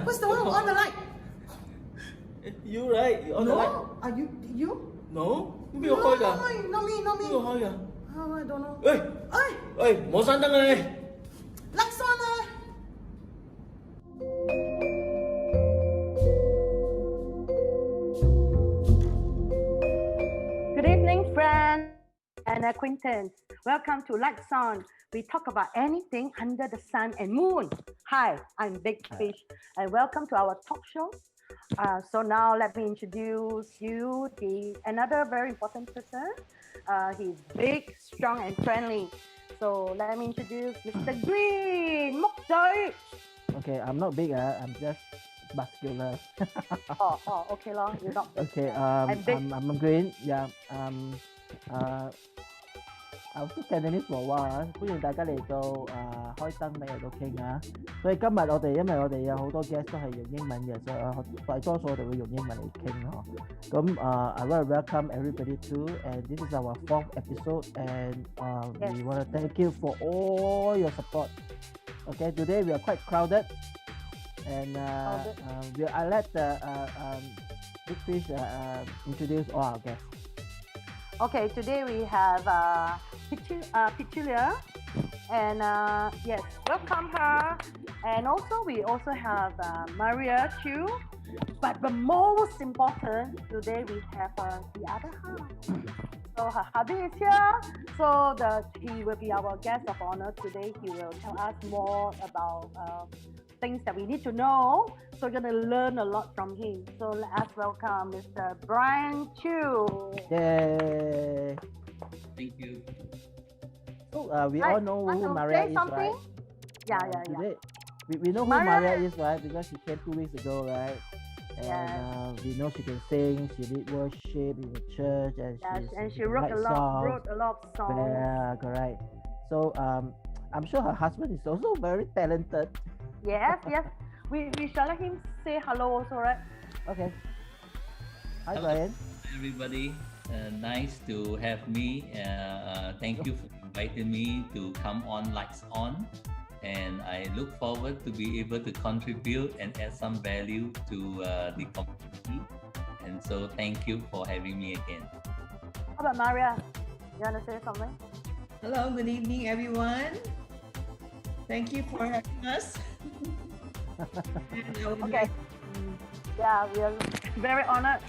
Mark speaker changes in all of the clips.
Speaker 1: Who's the one who on the light?
Speaker 2: You right? You on the light?
Speaker 1: No, are you?
Speaker 2: No? 邊個開㗎？
Speaker 1: No, me.
Speaker 2: 邊個開㗎？
Speaker 1: Oh, I don't know.
Speaker 2: 喂喂，冇閂燈啊你！
Speaker 1: Lights on.
Speaker 3: Good evening, friends and acquaintance. Welcome to Lights On. We talk about anything under the sun and moon. Hi, I'm Big Fish, and welcome to our talk show. So now let me introduce you another very important person. He's big, strong, and friendly. So let me introduce Mr. Green. Mok Doi.
Speaker 4: Okay, I'm not big. I'm just muscular.
Speaker 3: Okay, long. You're not.
Speaker 4: Okay, I'm green. Yeah. 我識 Cantonese 冇啊，歡迎大家嚟到開燈尾嚟到傾啊。所以今日因為我哋有好多 guest 都係用英文嘅，所以大多數我哋會用英文嚟傾咯。咁I want to welcome everybody too, and this is our 4th episode, and we want to thank you for all your support. Okay, today we are quite crowded, and I let Big Fish introduce all our guests.
Speaker 3: Okay, today we have Piteulia, and yes, welcome her. And also we also have Bryan Chew. But the most important, today we have the other half. So her hubby is here. So he will be our guest of honor today. He will tell us more about things that we need to know. So we're going to learn a lot from him. So let us welcome Mr. Bryan Chew.
Speaker 4: Yay!
Speaker 2: Thank you.
Speaker 4: So we all know who Maria is,
Speaker 3: something?
Speaker 4: right?
Speaker 3: Yeah.
Speaker 4: We know who Maria is, right? Because she came 2 weeks ago, right? And we know she can sing. She did worship in the church, and
Speaker 3: she wrote a lot of songs.
Speaker 4: Yeah, correct. So I'm sure her husband is also very talented.
Speaker 3: Yes. We shall let him say hello also, right?
Speaker 4: Okay. Hi,
Speaker 2: Hello,
Speaker 4: Bryan.
Speaker 2: everybody. Nice to have me. Thank you for inviting me to come on Lights On. And I look forward to be able to contribute and add some value to the community. And so thank you for having me again.
Speaker 3: How about Maria? You want to say something?
Speaker 1: Hello, good evening, everyone. Thank you for having us.
Speaker 3: Okay. Yeah, we are very honored.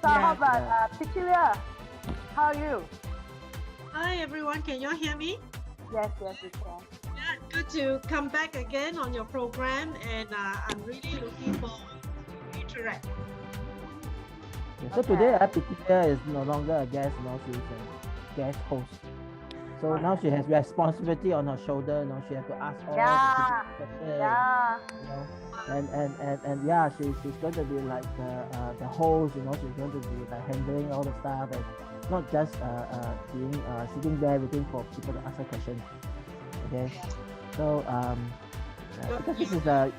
Speaker 3: So how about Piteulia? How are you?
Speaker 5: Hi everyone, can you all hear me?
Speaker 3: Yes, we can.
Speaker 5: Yeah, good to come back again on your program, and I'm really looking forward to interact.
Speaker 4: So today, Piteulia is no longer a guest, she's a guest host. So now she has responsibility on her shoulder. She has to ask all the questions. And she's going to be like the host. She's going to be like handling all the stuff, and not just being sitting there waiting for people to ask her questions. Okay. So because this is a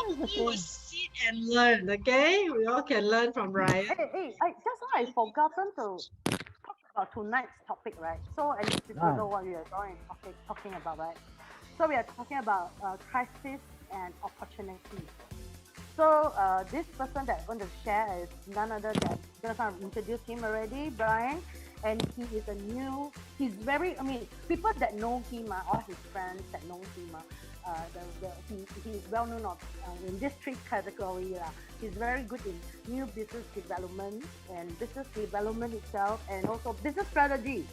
Speaker 5: we will sit and learn. Okay, we all can learn from Bryan.
Speaker 3: Hey, just now I forgotten to talk about tonight's topic, right? So at least people know what we are talking about, right? So we are talking about crisis and opportunity. So this person that I'm going to share is none other than, just I've introduced him already, Bryan. And he's people that know him, all his friends that know him, he's well known in this 3 categories. He's very good in new business development and business development itself, and also business strategy.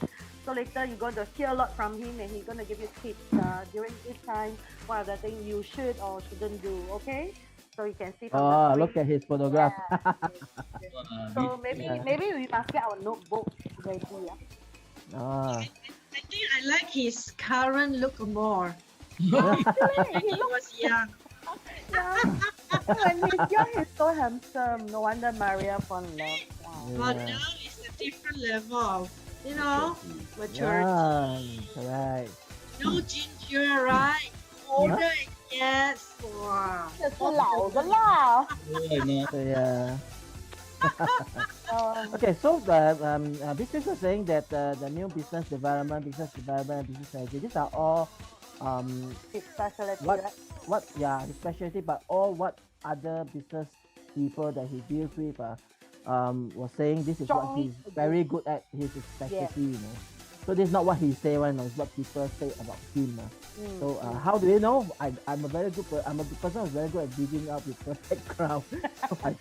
Speaker 3: So later you're going to hear a lot from him, and he's going to give you tips during this time, what are the things you should or shouldn't do, okay? So you can see from the
Speaker 4: look at his photograph.
Speaker 3: So maybe we must get our notebook ready.
Speaker 5: I think I like his current look more.
Speaker 3: He
Speaker 5: was young.
Speaker 3: When he's young, he's so handsome. No wonder Maria fell in love. Wow.
Speaker 5: But now it's a different level of, maturity.
Speaker 4: Correct.
Speaker 5: No ginger, right? Older, yes. Wow.
Speaker 3: 这是老的啦。
Speaker 4: Yeah. Okay, so business was saying that the new business development, business strategy, these are all
Speaker 3: His specialty,
Speaker 4: what
Speaker 3: right?
Speaker 4: what yeah his specialty, but all what other business people that he deals with was saying this is what
Speaker 3: Strongly
Speaker 4: he's very good at, his specialty,
Speaker 3: Yes.
Speaker 4: you know. So this is not what he say one, it's what people say about him.
Speaker 3: Mm.
Speaker 4: So how do you know? I'm a very good I'm a person who's very good at digging out people's background. So
Speaker 3: I think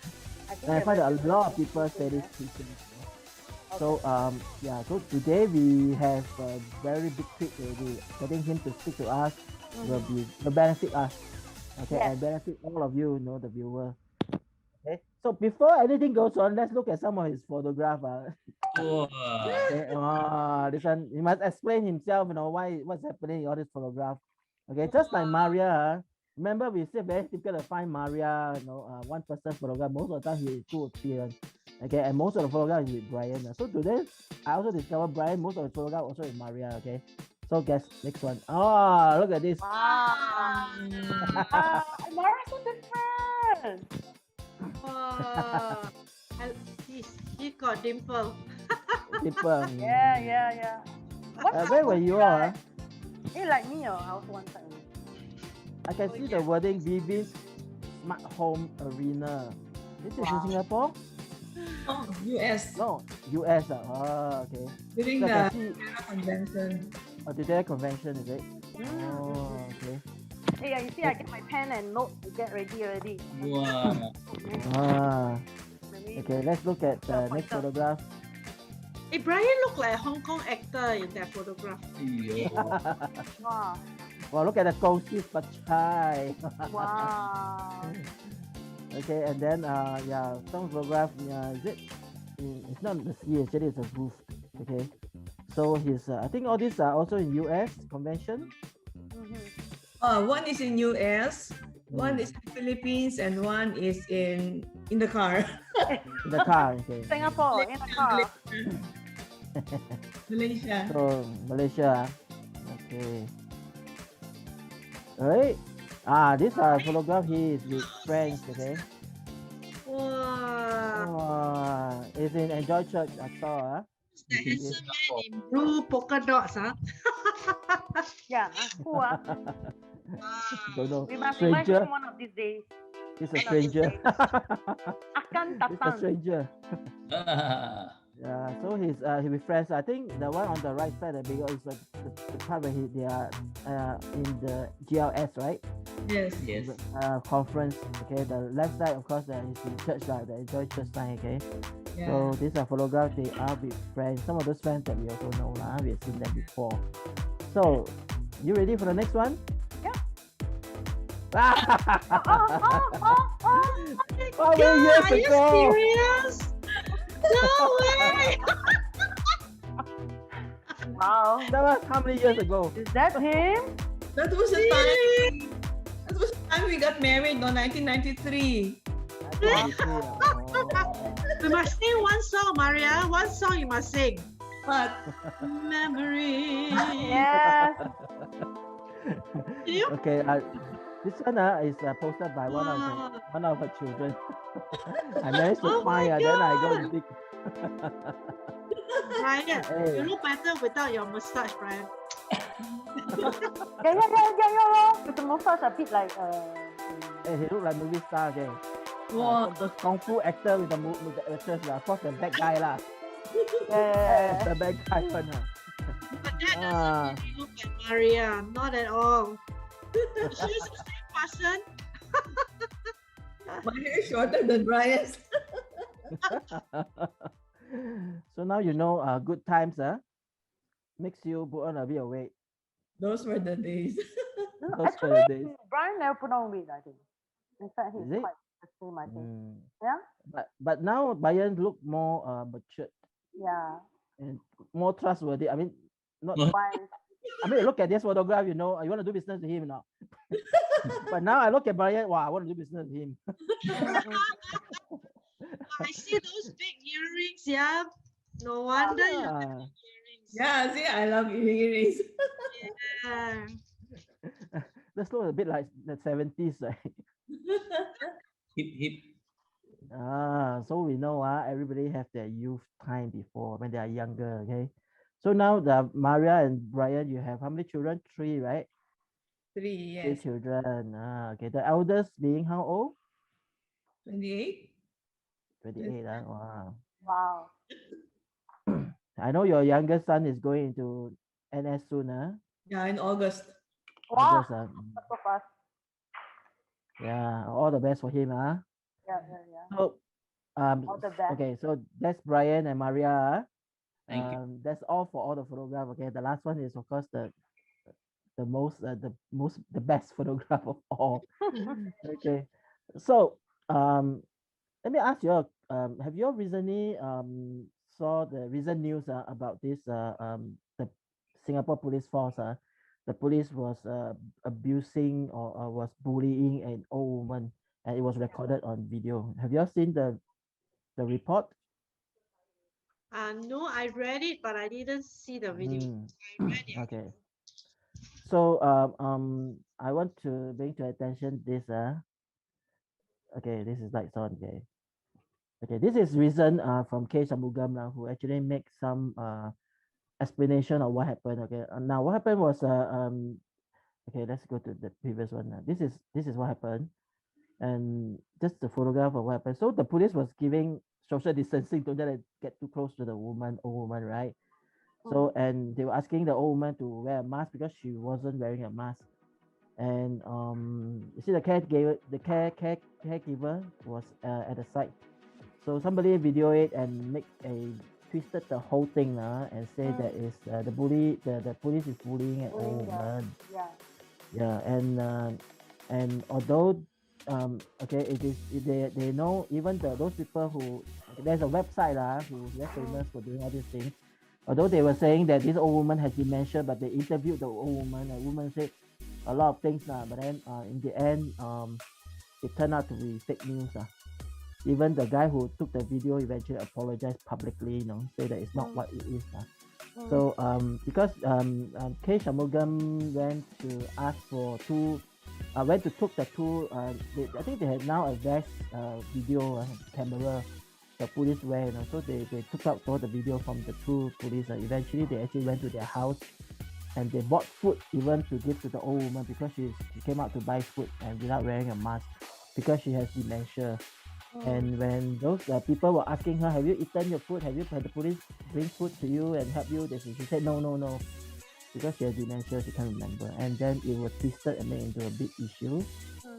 Speaker 4: and I
Speaker 3: you're
Speaker 4: find that
Speaker 3: very
Speaker 4: a
Speaker 3: good
Speaker 4: lot
Speaker 3: at
Speaker 4: of people say this
Speaker 3: everything,
Speaker 4: teaching.
Speaker 3: yeah.
Speaker 4: So yeah, so today we have a very big treat already. Getting him to speak to us will benefit us. Okay,
Speaker 3: Yes.
Speaker 4: and benefit all of you, the viewer. Okay. So before anything goes on, let's look at some of his photograph.
Speaker 2: Wow.
Speaker 4: Okay. This one he must explain himself, what's happening in all this photograph. Okay, just like Maria. Remember we said very difficult to find Maria, one person photograph. Most of the time he 2 or 3. Okay, and most of the photograph is with Bryan. So today I also discovered Bryan, most of the photograph also with Maria. Okay. So guess next one. Oh, look at this.
Speaker 3: Wow. Mara's so different.
Speaker 5: Wow. He got dimple.
Speaker 4: People.
Speaker 3: Yeah.
Speaker 4: Where were you all?
Speaker 3: Hey, like me, I was one time.
Speaker 4: I can see the wording Vivis Smart Home Arena. This is in Singapore?
Speaker 1: Oh, US.
Speaker 4: No, US. Okay.
Speaker 1: During
Speaker 4: So I
Speaker 1: the
Speaker 4: can see
Speaker 1: convention.
Speaker 4: today convention, is it? Oh, okay.
Speaker 3: Hey, you see, I get my pen and note to get ready already.
Speaker 2: Wow.
Speaker 4: Okay, let's look at the next photograph.
Speaker 5: Hey, Bryan looked like a Hong Kong actor in that photograph.
Speaker 3: Wow.
Speaker 4: Wow, look at the Kongsi Pachai.
Speaker 3: Wow.
Speaker 4: Okay, and then some photograph. Is it? It's not the sea. Actually, it's a roof. Okay, so his. I think all these are also in US convention.
Speaker 1: One is in US, one is in Philippines, and one is in the car.
Speaker 4: In the car. Okay.
Speaker 3: Singapore, in the car.
Speaker 1: Malaysia.
Speaker 4: So Malaysia. Okay. Alright. These are photograph. He is with friends. Okay.
Speaker 5: Wow.
Speaker 4: It's in Enjoy Church. I saw.
Speaker 5: The handsome man in blue polka dots, huh?
Speaker 3: Yeah. Who
Speaker 5: Wow.
Speaker 4: Don't know.
Speaker 3: We must remind
Speaker 4: Stranger.
Speaker 3: him one of these days.
Speaker 4: He's a stranger.
Speaker 3: Akan
Speaker 4: He's a
Speaker 3: datang.
Speaker 4: stranger. Yeah, so he's he with friends. I think the one on the right side, the bigger, is the part where they are in the GLS, right?
Speaker 1: Yes.
Speaker 2: Yes.
Speaker 4: Conference. Okay, the left side, of course, is the church, the Enjoy Church sign. Okay,
Speaker 1: Yeah.
Speaker 4: so these are photographs. They are with friends. Some of those friends that we also know, we have seen them before. So, you ready for the next one?
Speaker 3: Yeah.
Speaker 4: How many years
Speaker 5: Are you
Speaker 4: ago?
Speaker 5: serious? No way!
Speaker 3: Wow.
Speaker 4: That was how many years ago?
Speaker 3: Is that him?
Speaker 1: That was the time. That was the time we got married, 1993.
Speaker 5: We must sing one song, Maria. One song you must sing.
Speaker 1: But
Speaker 5: Memory.
Speaker 3: Yes.
Speaker 5: You?
Speaker 4: Okay, this one is posted by one of her children. I managed to
Speaker 5: Oh my
Speaker 4: find, then I go
Speaker 5: God.
Speaker 4: and dig.
Speaker 5: Brian,
Speaker 4: Hey.
Speaker 5: you look better without your mustache, Brian.
Speaker 3: Yeah. With the mustache a bit like
Speaker 4: Hey, he look like movie star again.
Speaker 1: wow.
Speaker 4: Those kung fu actor with the actress, of course the bad guy lah.
Speaker 3: yeah.
Speaker 4: The bad guy one.
Speaker 5: But that doesn't really look like Maria. Not at all. She's the same person.
Speaker 1: My hair is shorter than Brian's.
Speaker 4: So now you know good times makes you put on a bit of weight.
Speaker 1: Those were the days.
Speaker 4: Those were
Speaker 3: Actually,
Speaker 4: the days.
Speaker 3: Brian never put on weight, I think. In fact, he's
Speaker 4: Is it?
Speaker 3: quite the same, I think.
Speaker 4: Yeah. But now Bryan look more matured
Speaker 3: Yeah.
Speaker 4: and more trustworthy. I mean, not.
Speaker 3: Why?
Speaker 4: I mean, look at this photograph. You want to do business with him now. But now I look at Bryan. Wow, I want to do business with him.
Speaker 5: I see those big earrings, yeah. No wonder you have
Speaker 4: Ah.
Speaker 5: big earrings.
Speaker 1: Yeah, see, I love earrings.
Speaker 5: Yeah.
Speaker 4: This looks a bit like the 70s, right?
Speaker 2: Hip.
Speaker 4: So we know everybody have their youth time before when they are younger, okay? So now the Maria and Bryan, you have how many children? 3, right?
Speaker 1: Three,
Speaker 4: Three
Speaker 1: yes.
Speaker 4: children. Okay. The eldest being how old?
Speaker 1: 28.
Speaker 4: 28. Wow.
Speaker 3: Wow.
Speaker 4: I know your youngest son is going into NS soon.
Speaker 1: Yeah, in August.
Speaker 3: Wow.
Speaker 4: August,
Speaker 3: That's so fast.
Speaker 4: yeah. All the best for him.
Speaker 3: Yeah.
Speaker 4: So,
Speaker 3: All the best.
Speaker 4: okay. So that's Brian and Maria.
Speaker 2: Thank you.
Speaker 4: That's all for all the photograph. Okay. The last one is of course the best photograph of all. Okay. So, let me ask you, have you all recently saw the recent news about this the Singapore police force? The police was abusing or was bullying an old woman, and it was recorded on video. Have you all seen the report?
Speaker 5: No, I read it, but I didn't see the video. I read it.
Speaker 4: Okay. So I want to bring to attention this. Okay, this is lights on. Okay. Okay, this is recent from K. Shanmugam who actually make some explanation of what happened. Okay, now what happened was okay, let's go to the previous one. This is what happened, and just the photograph of what happened. So the police was giving social distancing, don't let it get too close to the old woman, right? So and they were asking the old woman to wear a mask because she wasn't wearing a mask. And you see the caregiver was at the side. So somebody video it and make a twisted the whole thing and say that is the police is bullying an old woman. Yeah, and although okay, they know even those people who there's a website who's very famous for doing all these things. Although they were saying that this old woman has dementia, but they interviewed the old woman. The woman said a lot of things but then in the end it turned out to be fake news. Even the guy who took the video eventually apologized publicly, say that it's not what it is. So because K. Shanmugam went to ask for went to took the two, I think they had now a vest video camera the police wear, so they took out all the video from the two police. Eventually they actually went to their house and they bought food even to give to the old woman because she came out to buy food and without wearing a mask because she has dementia. And when those people were asking her, have you eaten your food? Have the police bring food to you and help you? She said no. Because she has dementia, she can't remember. And then it was twisted and made into a big issue.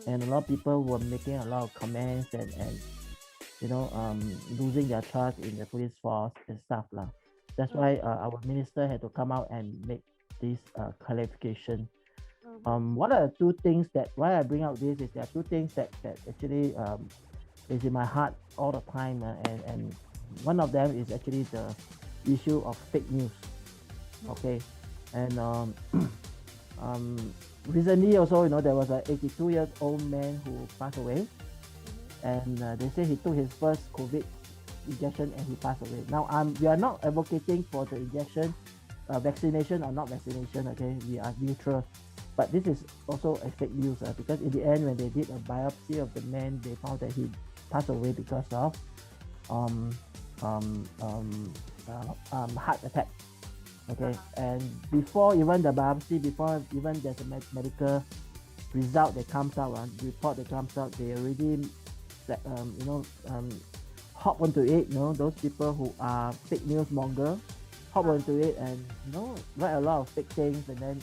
Speaker 4: And a lot of people were making a lot of comments and losing their trust in the police force and stuff. That's why our minister had to come out and make this clarification. What are the two things that, why I bring out this is there are two things that actually is in my heart all the time, and one of them is actually the issue of fake news. Okay, and recently also there was an 82-year-old man who passed away, and they say he took his first COVID injection and he passed away. Now we are not advocating for the injection, vaccination or not vaccination. Okay, we are neutral. But this is also a fake news because in the end, when they did a biopsy of the man, they found that he passed away because of heart attack. Okay, and before even the biopsy, before even there's a medical result that comes out, report that comes out, they already hop onto it. Those people who are fake news monger hop onto it and write a lot of fake things and then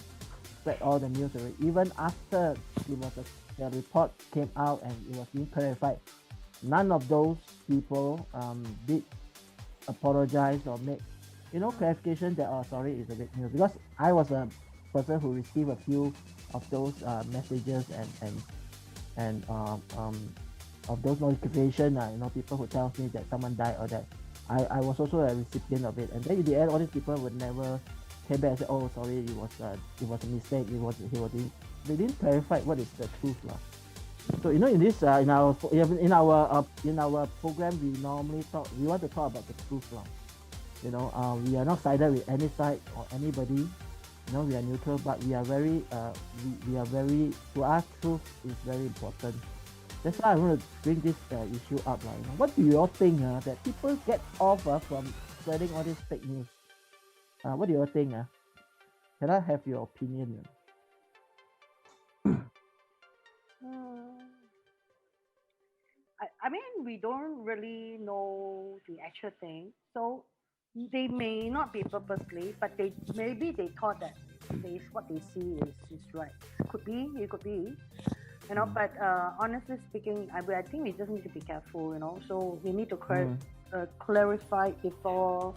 Speaker 4: spread all the news already. Even after the report came out and it was being clarified, none of those people did apologize or make clarification that sorry, it's a fake news. Because I was a person who received a few of those messages and of those notifications. People who tell me that someone died or that I was also a recipient of it. And then in the end, all these people would never came back and say, oh sorry, it was a mistake. They didn't clarify what is the truth. So in this in our program we normally want to talk about the truth. We are not sided with any side or anybody. We are neutral, but we are very to us truth is very important. That's why I want to bring this issue up. What do you all think that people get off from spreading all this fake news? What do you all think? Can I have your opinion?
Speaker 3: I mean, we don't really know the actual thing, so they may not be purposely, but maybe they thought that what they see is right. Could be, it could be, But honestly speaking, I think we just need to be careful, So we need to clarify before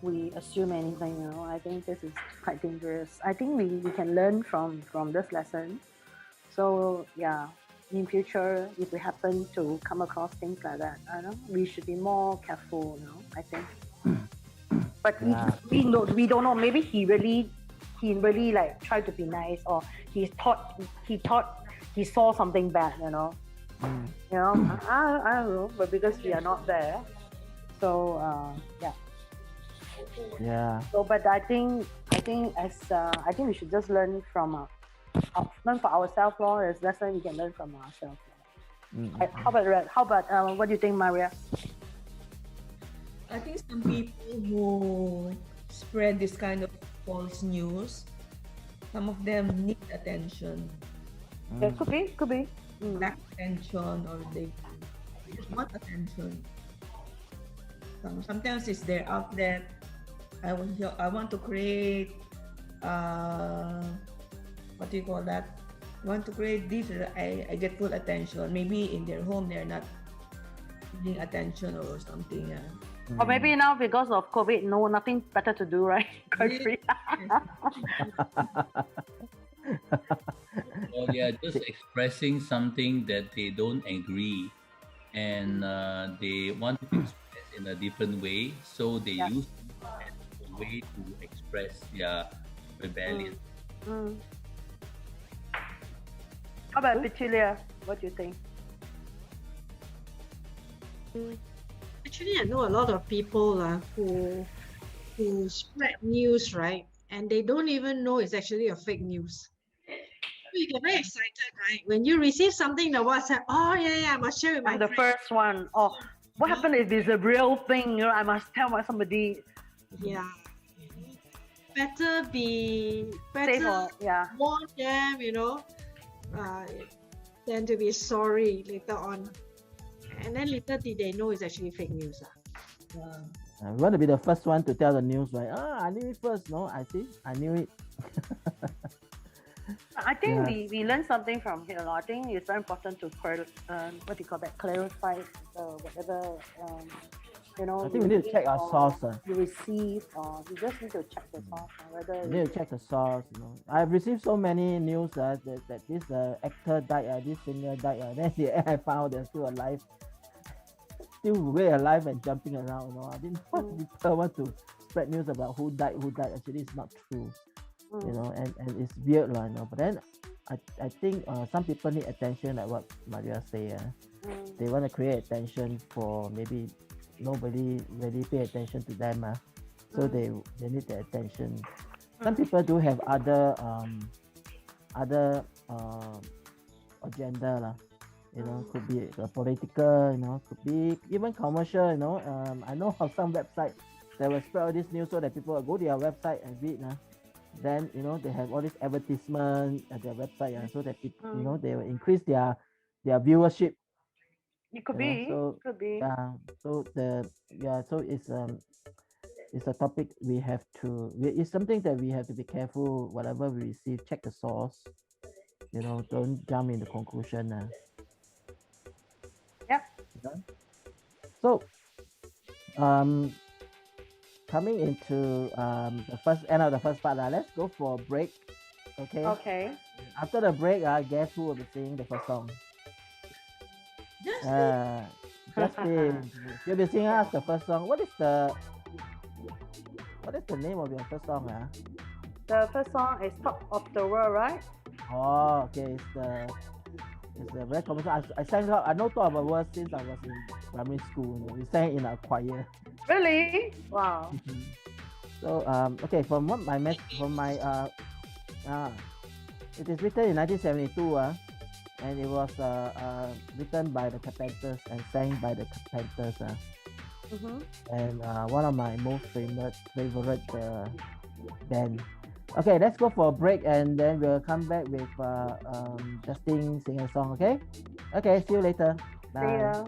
Speaker 3: we assume anything, I think this is quite dangerous. I think we can learn from this lesson. So yeah, in future, if we happen to come across things like that, we should be more careful, I think. But we don't know. Maybe he really like tried to be nice, or he thought he saw something bad, I don't know. But because we are not there, so yeah.
Speaker 4: Yeah.
Speaker 3: So, but I think we should just learn for ourselves, Lord. There's lesson we can learn from ourselves. How about what do you think, Maria?
Speaker 1: I think some people who spread this kind of false news, some of them need attention.
Speaker 3: Yeah, could be.
Speaker 1: Lack attention, or they just want attention. Sometimes it's their outlet. I want to create what do you call that? I want to create this. I get full attention. Maybe in their home they're not getting attention or something.
Speaker 3: Or maybe now because of COVID, nothing better to do, right? Country.
Speaker 2: Or they are just expressing something that they don't agree, and they want to express in a different way, so they use it as a way to express their rebellion.
Speaker 3: How about Piteulia? What do you think?
Speaker 5: Actually, I know a lot of people who spread news, right? And they don't even know it's actually a fake news. You get very excited, right? When you receive something in the WhatsApp, oh yeah, I must share with my
Speaker 3: The
Speaker 5: friends.
Speaker 3: first one. Oh, what happened if it's a real thing? I must tell somebody.
Speaker 5: Yeah. Better
Speaker 3: Safe or,
Speaker 5: warn them, than to be sorry later on. And then later did they know it's actually fake news.
Speaker 4: We want to be the first one to tell the news, right? I knew it first. No, I knew it.
Speaker 3: I think we learned something from here. I think it's very important to clarify whatever
Speaker 4: I think we need to check our source.
Speaker 3: You receive, or you just need to check the source. Whether
Speaker 4: We need to check the source. I've received so many news that this actor died, this singer died. Then I found they're still alive, and jumping around. I didn't want people want to spread news about who died. Actually, it's not true. And it's weird, But then I think some people need attention, like what Maria said. They want to create attention for maybe nobody really pay attention to them. So they need the attention. Some people do have other agenda. Could be political, could be even commercial. I know of some websites that will spread all this news so that people will go to their website and read. Then they have all this advertisement at their website, so that people, they will increase their viewership.
Speaker 3: It could be.
Speaker 4: So
Speaker 3: could be.
Speaker 4: So it's a topic we have to. It's something that we have to be careful. Whatever we receive, check the source. Don't jump into conclusion.
Speaker 3: Yeah.
Speaker 4: So, coming into the end of the first part, let's go for a break. Okay.
Speaker 3: Okay.
Speaker 4: After the break, guess who will be singing the first song? Justin. You'll be singing us the first song. What is the name of your first song?
Speaker 3: The first song is Top of the World, right?
Speaker 4: Oh, okay. It's a very common song. I sang out. I know Top of the World since I was in primary school. We sang in a choir.
Speaker 3: Really? Wow.
Speaker 4: So okay, it is written in 1972, and it was written by the Carpenters and sang by the Carpenters. And one of my most favorite band. Okay, let's go for a break and then we'll come back with Justin sing a song. Okay, see you later. Bye.
Speaker 3: See ya.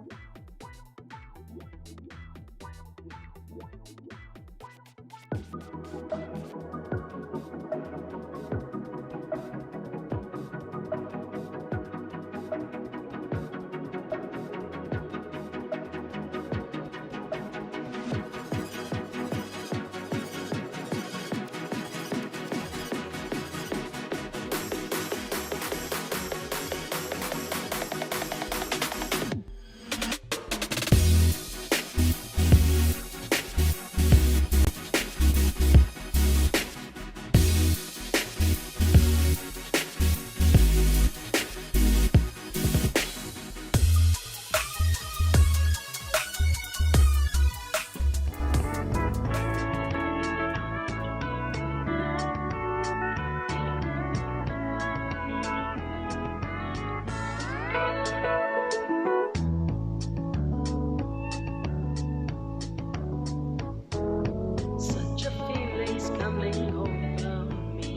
Speaker 6: Such a feeling's coming over me.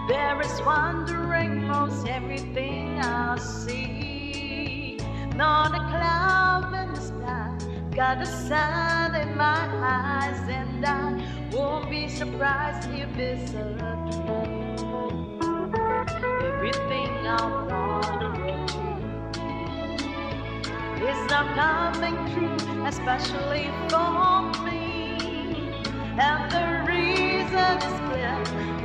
Speaker 6: There is wondering most everything I see. Not a cloud in the sky, got the sun in my eyes, and I won't be surprised if it's a dream. Everything I want to is not coming true, especially for me. And the reason is clear,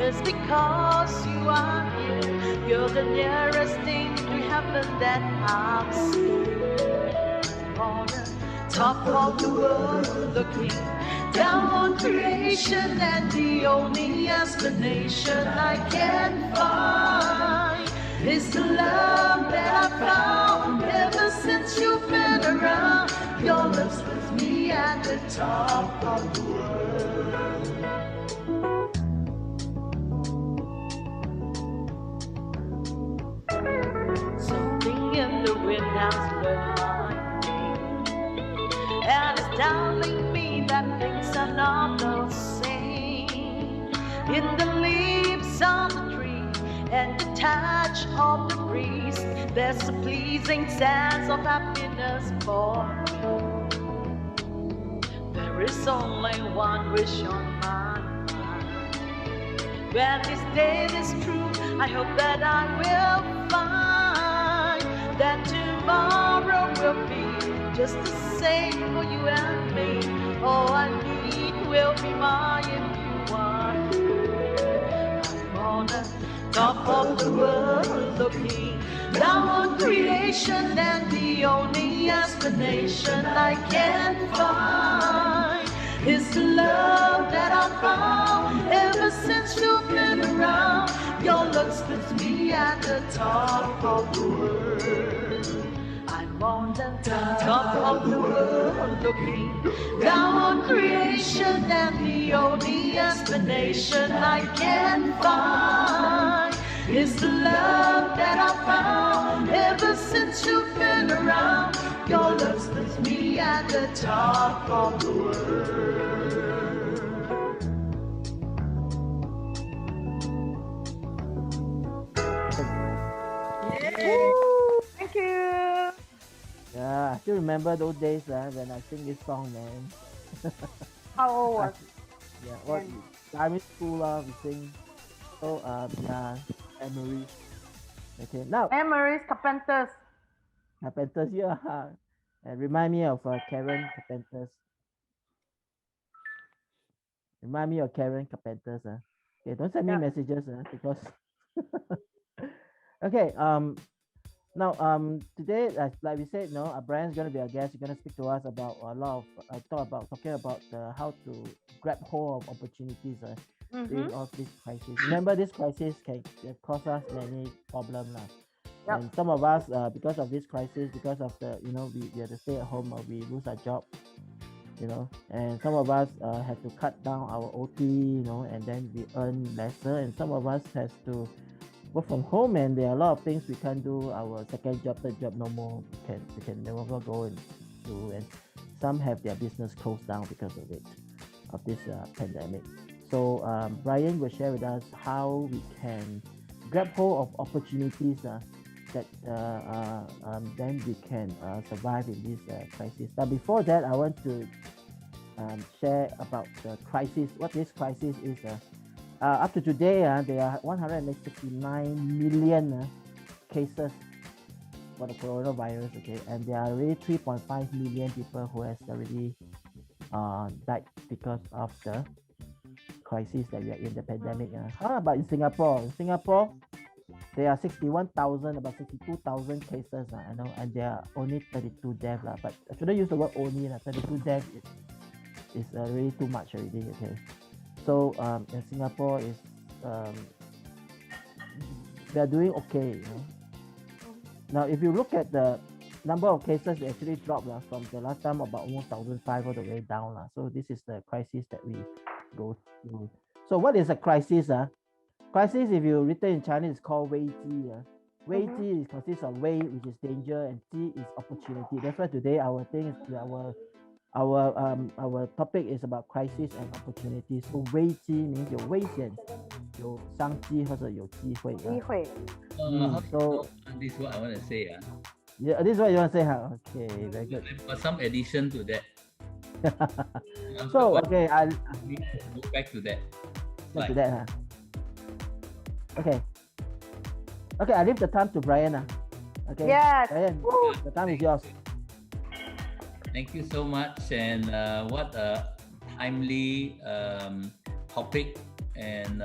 Speaker 6: is because you are here. You're the nearest thing to heaven that I've seen. On the top of the world, looking down on creation, and the only explanation I can find is the love that I found ever since you've been around. Your lips with me at the top of the world. Something in the wind has blowed my name, and it's telling me that things are not the same. In the leaves on the tree and the touch of the breeze, there's a pleasing sense of happiness for me. There is only one wish on my mind. When this day is true, I hope that I will find that tomorrow will be just the same for you and me. All I need will be mine if you want. I'm on the top of the world, looking down on creation, and the only explanation I can find is the love that I found ever since you've been around. Your looks puts me at the top of the world. I'm on the top of the world, looking down on creation, and the only explanation I can find is the love that I found ever since you've been around. Your love puts me at the top of the world.
Speaker 3: Thank you.
Speaker 4: Yeah, I still remember those days when I sing this song, man.
Speaker 3: How old was
Speaker 4: Yeah, what primary school we sing. So yeah, memories. Okay, now
Speaker 3: Memories Carpenters?
Speaker 4: Carpenters, yeah. And remind me of Karen Carpenters. Remind me of Karen Carpenters. Okay, don't send me
Speaker 3: Yeah.
Speaker 4: messages because. Okay. Now today, like we said, Brian's gonna be our guest. He's gonna speak to us about a lot of talking about how to grab hold of opportunities during all this crisis. Remember, this crisis can cause us many problems,
Speaker 3: Yep.
Speaker 4: and some of us because of this crisis, because of the we have to stay at home or we lose our job, and some of us have to cut down our OT, and then we earn lesser, and some of us has to work from home, and there are a lot of things we can't do. Our second job, third job, no more. We can no longer go and do, and some have their business closed down because of this pandemic. So Bryan will share with us how we can grab hold of opportunities that then we can survive in this crisis. But before that, I want to share about the crisis. What this crisis is. Up to today, there are 169 million cases for the coronavirus. Okay, and there are already 3.5 million people who has already died because of the crisis that we are in, the pandemic. How about in Singapore? In Singapore, there are 61,000, about 62,000 cases. I know, and there are only 32 deaths. But I shouldn't use the word only. 32 deaths is really too much already. Okay, so in Singapore is they're doing okay. Now, if you look at the number of cases, it actually dropped from the last time about almost 1,500 all the way down. So this is the crisis that we go through. So what is a crisis? Crisis, if you written in Chinese, is called 危机. 危机 consists of 危, which is danger, and 机 is opportunity. That's why today our thing is our topic is about crisis and opportunity. So 危机 means 有危险、有商机或者有机会。
Speaker 3: 机会。
Speaker 4: So
Speaker 2: this is what I want to say.
Speaker 4: Yeah, this is what you want to say, Okay, very good.
Speaker 2: For some addition to that.
Speaker 4: So okay, I'll
Speaker 2: go back to that.
Speaker 4: Back to that, Okay. Okay, I leave the time to Bryan. Okay.
Speaker 3: Yes.
Speaker 4: Bryan, the time is yours.
Speaker 2: Thank you so much, and what a timely topic. And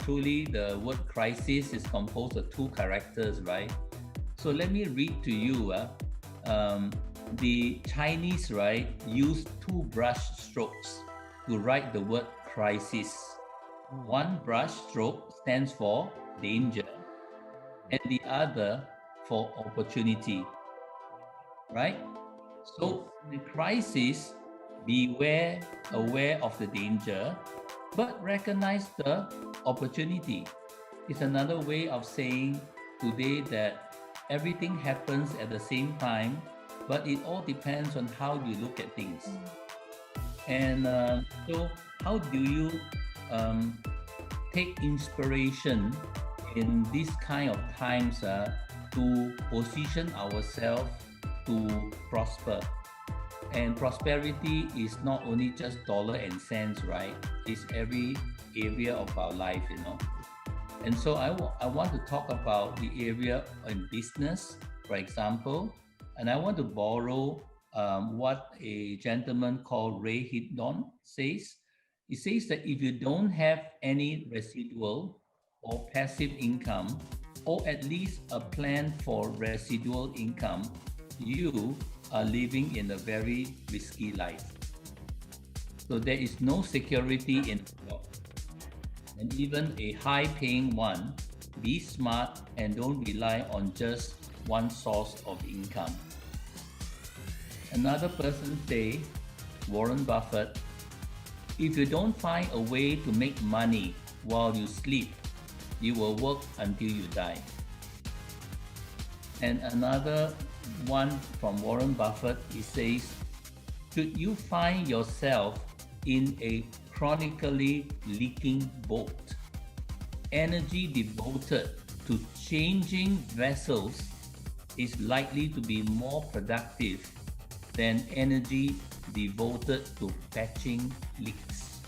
Speaker 2: truly, the word crisis is composed of two characters, right? So let me read to you. The Chinese, right, use two brush strokes to write the word crisis. One brush stroke stands for danger, and the other for opportunity, right? So the crisis, beware, aware of the danger, but recognize the opportunity. It's another way of saying today that everything happens at the same time, but it all depends on how you look at things. And so how do you take inspiration in this kind of times to position ourselves to prosper? And prosperity is not only just dollar and cents, right? It's every area of our life, And so I want to talk about the area in business, for example, and I want to borrow what a gentleman called Ray Higdon says. He says that if you don't have any residual or passive income, or at least a plan for residual income, you are living in a very risky life. So there is no security in a job, and even a high-paying one. Be smart and don't rely on just one source of income. Another person say, Warren Buffett, if you don't find a way to make money while you sleep, you will work until you die. And another one from Warren Buffett, he says, should you find yourself in a chronically leaking boat, energy devoted to changing vessels is likely to be more productive than energy devoted to patching leaks.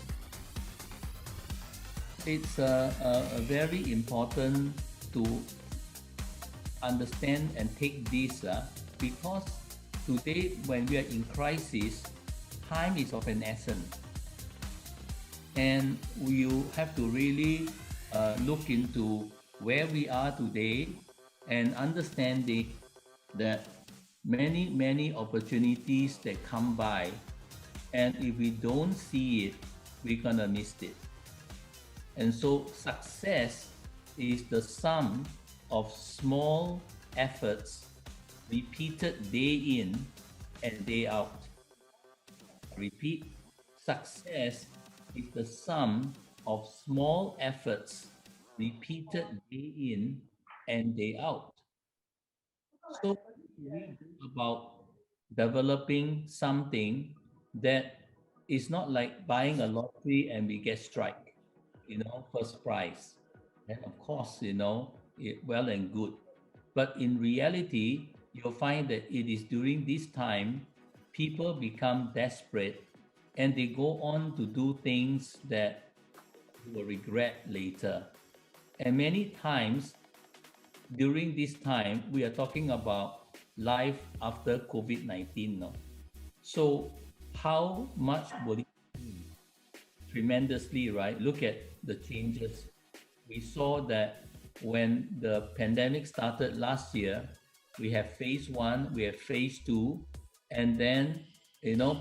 Speaker 2: It's very important to understand and take this because today when we are in crisis, time is of an essence. And you have to really look into where we are today and understanding that many opportunities that come by, and if we don't see it, we're gonna miss it. And so success is the sum of small efforts repeated day in and day out. Repeat, success is the sum of small efforts repeated day in and day out. So we do about developing something that it's not like buying a lottery and we get strike, first prize. And of course, well and good. But in reality, you'll find that it is during this time people become desperate and they go on to do things that you will regret later. And many times during this time, we are talking about life after COVID-19. No? So how much will it be? Tremendously, right? Look at the changes. We saw that when the pandemic started last year, we have phase 1, we have phase 2, and then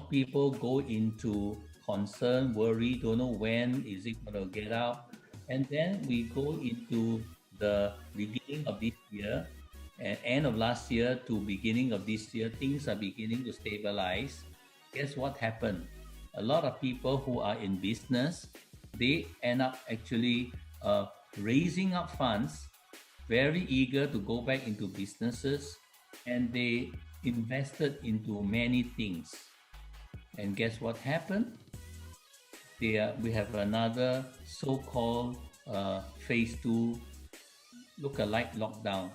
Speaker 2: people go into concern, worry, don't know when is it going to get out, and then we go into the beginning of this year and end of last year to beginning of this year. Things are beginning to stabilize. Guess what happened? A lot of people who are in business, they end up actually raising up funds, very eager to go back into businesses, and they invested into many things. And guess what happened? We have another so-called phase 2 look-alike lockdown.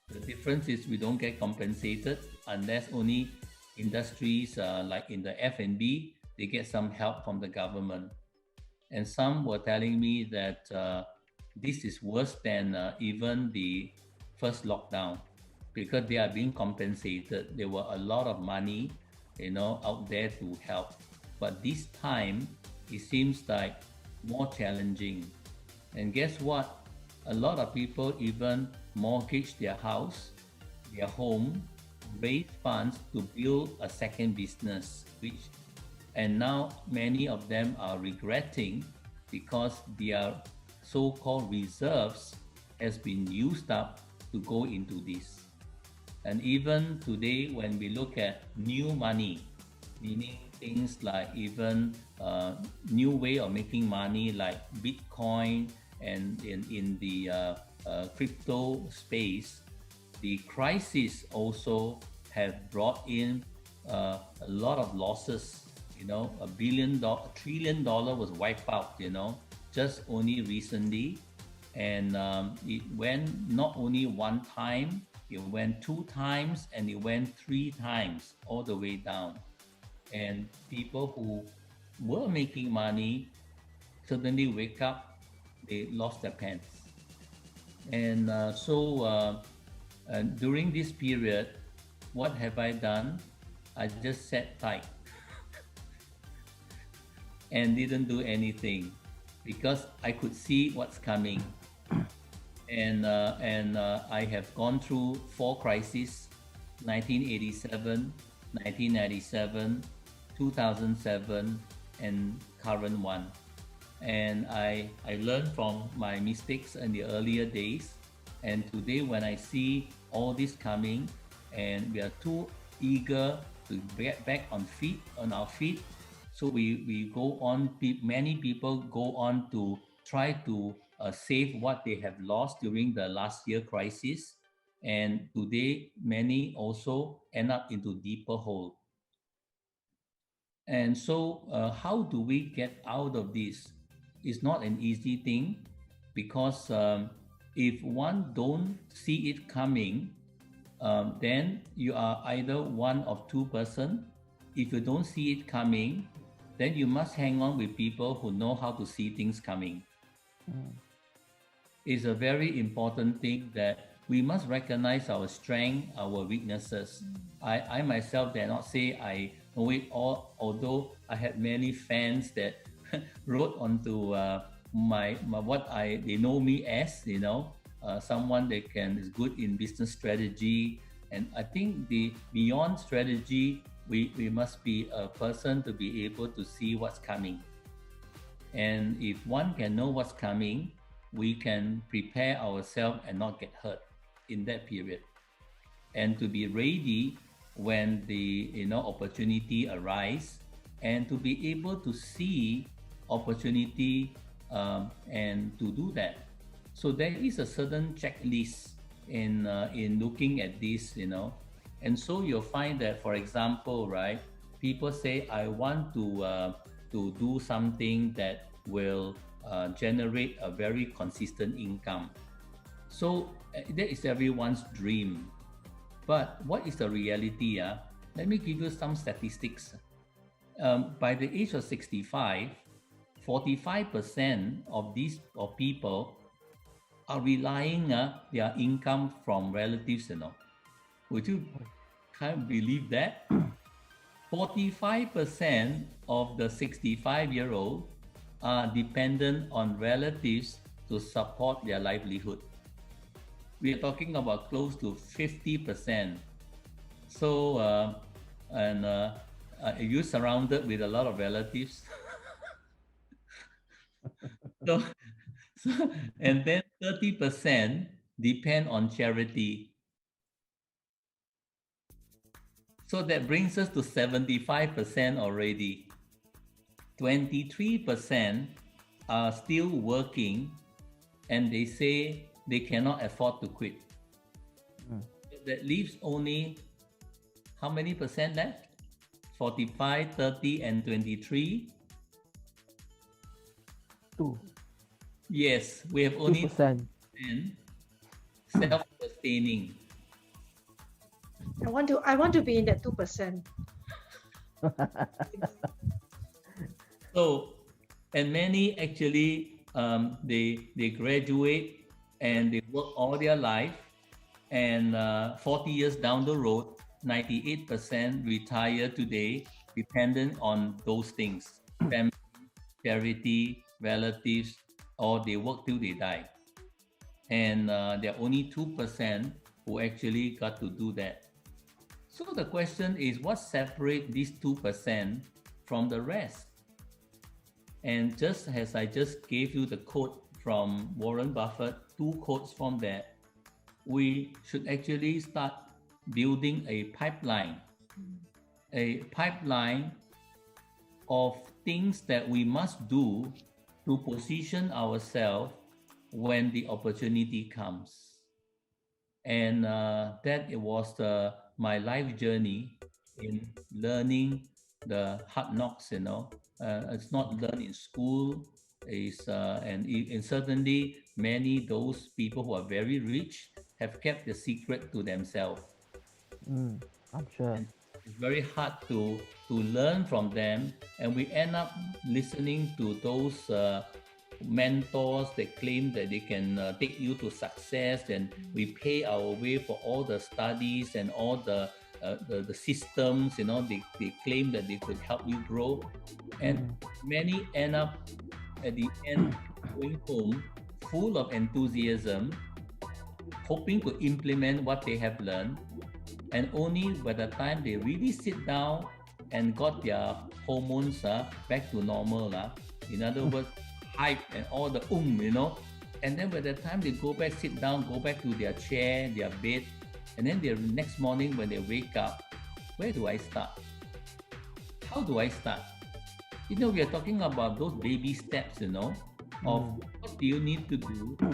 Speaker 2: The difference is we don't get compensated unless only industries like in the F&B, they get some help from the government. And some were telling me that this is worse than even the first lockdown because they are being compensated. There were a lot of money, out there to help. But this time, it seems like more challenging. And guess what? A lot of people even mortgage their house, their home, raise funds to build a second business, and now many of them are regretting because their so-called reserves has been used up to go into this. And even today, when we look at new money, meaning things like even new way of making money like Bitcoin and in the crypto space, the crisis also have brought in a lot of losses. $1 trillion was wiped out, just only recently. And it went not only one time, it went 2 times, and it went 3 times all the way down. And people who were making money suddenly wake up, they lost their pants. And so during this period, what have I done? I just sat tight and didn't do anything because I could see what's coming. And I have gone through 4 crises: 1987, 1997, 2007, and current one. And I learned from my mistakes in the earlier days. And today, when I see all this coming, and we are too eager to get back on our feet, so we go on. Many people go on to try to save what they have lost during the last year crisis. And today, many also end up into deeper hole. And so how do we get out of this? It's not an easy thing because if one don't see it coming, then you are either one of 2 person. If you don't see it coming, then you must hang on with people who know how to see things coming. It's a very important thing that we must recognize our strength, our weaknesses. I myself dare not say I know it all, although I had many fans that wrote onto they know me as, someone that is good in business strategy. And I think beyond strategy, we must be a person to be able to see what's coming. And if one can know what's coming, we can prepare ourselves and not get hurt in that period. And to be ready when the opportunity arise, and to be able to see opportunity and to do that. So there is a certain checklist in looking at this, And so you'll find that, for example, right, people say, I want to to do something that will generate a very consistent income. So that is everyone's dream. But what is the reality? Let me give you some statistics. By the age of 65, 45% of people are relying their income from relatives. Would you kind of believe that? 45% of the 65-year-old are dependent on relatives to support their livelihood. We are talking about close to 50%. So, are you surrounded with a lot of relatives? so, and then 30% depend on charity. So that brings us to 75% already. 23% are still working and they say they cannot afford to quit. That leaves only how many percent left? 45, 30, and 23?
Speaker 4: 2%.
Speaker 2: Yes, we have only
Speaker 4: 2%.
Speaker 2: Self-sustaining.
Speaker 5: I want to be in that 2%.
Speaker 2: So, and many actually, they graduate and they work all their life, and 40 years down the road, 98% retire today, dependent on those things: family, charity, relatives, or they work till they die. And there are only 2% who actually got to do that. So the question is, what separates these 2% from the rest? And just as I just gave you the quote from Warren Buffett, 2 quotes from that, we should actually start building a pipeline of things that we must do to position ourselves when the opportunity comes. And that it was my life journey in learning the hard knocks. It's not learned in school. And certainly many those people who are very rich have kept the secret to themselves.
Speaker 4: I'm sure.
Speaker 2: And it's very hard to learn from them, and we end up listening to those mentors that claim that they can take you to success, and we pay our way for all the studies and all the systems. They claim that they could help you grow, and many end up at the end going home full of enthusiasm, hoping to implement what they have learned, and only by the time they really sit down and got their hormones back to normal, in other words, hype and all the and then by the time they go back, sit down, go back to their chair, their bed, and then the next morning when they wake up, where do I start? How do I start? We are talking about those baby steps, of what do you need to do to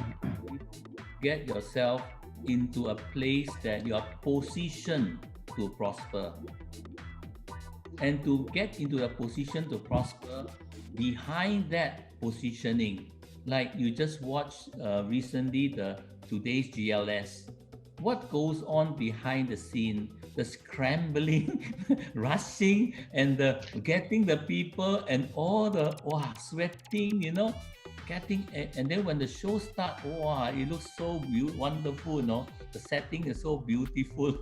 Speaker 2: get yourself into a place that you are positioned to prosper. And to get into a position to prosper, behind that positioning, like you just watched recently today's GLS, what goes on behind the scene, the scrambling, rushing, and the getting the people and all the sweating, getting, and then when the show starts, it looks so wonderful, the setting is so beautiful.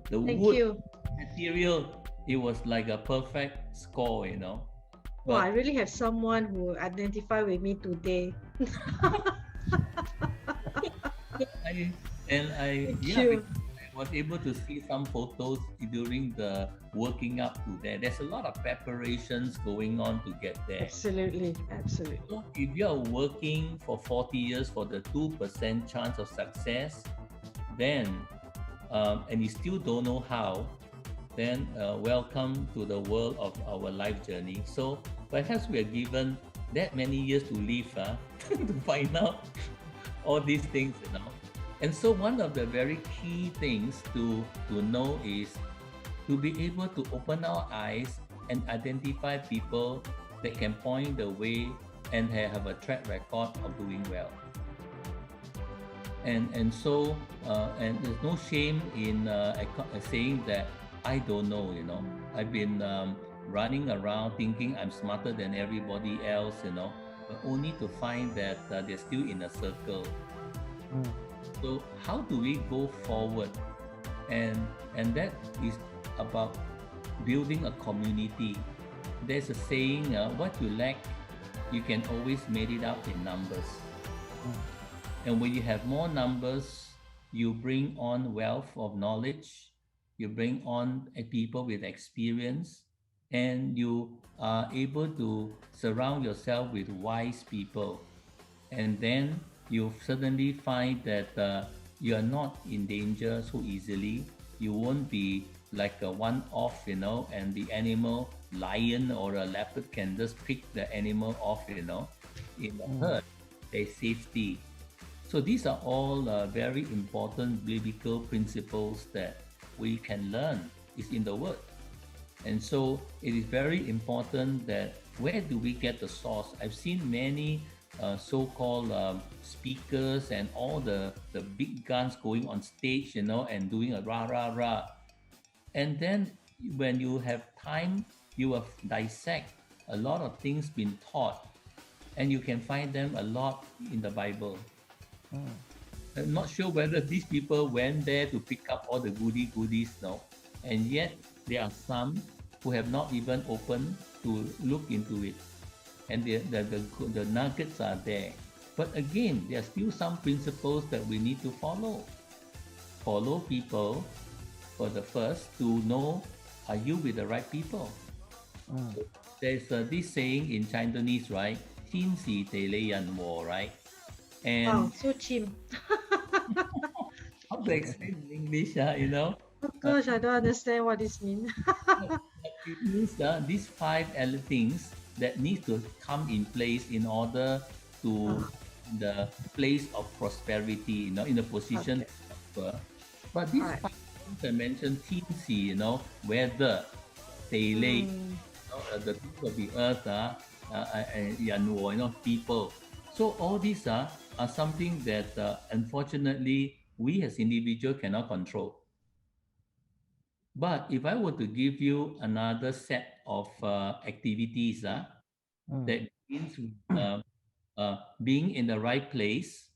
Speaker 2: The
Speaker 5: Thank
Speaker 2: wood
Speaker 5: you.
Speaker 2: material, it was like a perfect score,
Speaker 5: Well, I really have someone who identify with me today.
Speaker 2: I was able to see some photos during the working up to there. There's a lot of preparations going on to get there.
Speaker 5: Absolutely.
Speaker 2: So if you're working for 40 years for the 2% chance of success, then and you still don't know how, then welcome to the world of our life journey. So perhaps we are given that many years to live to find out all these things, And so one of the very key things to know is to be able to open our eyes and identify people that can point the way and have a track record of doing well. And so there's no shame in saying that I don't know. I've been running around thinking I'm smarter than everybody else. But only to find that they're still in a circle. So how do we go forward? And that is about building a community. There's a saying, what you lack, you can always make it up in numbers. And when you have more numbers, you bring on wealth of knowledge, you bring on people with experience, and you are able to surround yourself with wise people. And then you suddenly find that you are not in danger so easily. You won't be like a one-off, and the animal, lion or a leopard can just pick the animal off, in the herd. There's safety. So these are all very important biblical principles that we can learn. It's in the Word. And so it is very important that where do we get the source? I've seen many so-called speakers and all the big guns going on stage, and doing a rah, rah, rah. And then when you have time, you will dissect a lot of things being taught, and you can find them a lot in the Bible. I'm not sure whether these people went there to pick up all the goodies now, and yet there are some who have not even opened to look into it, and the nuggets are there. But again, there are still some principles that we need to follow. Follow people for the first to know, are you with the right people? So there's this saying in Chinese, right? 天時地利人和, right? And
Speaker 5: Wow, so cheap.
Speaker 2: how to explain in English,
Speaker 5: Oh gosh, I don't understand what this means.
Speaker 2: It means these 5 things that need to come in place in order to the place of prosperity, in the position to prosper. But these 5 things I mentioned, 天時, weather, 地利, the people of the earth, and 人和, people. So all these are something that unfortunately we as individuals cannot control. But if I were to give you another set of activities that means being in the right place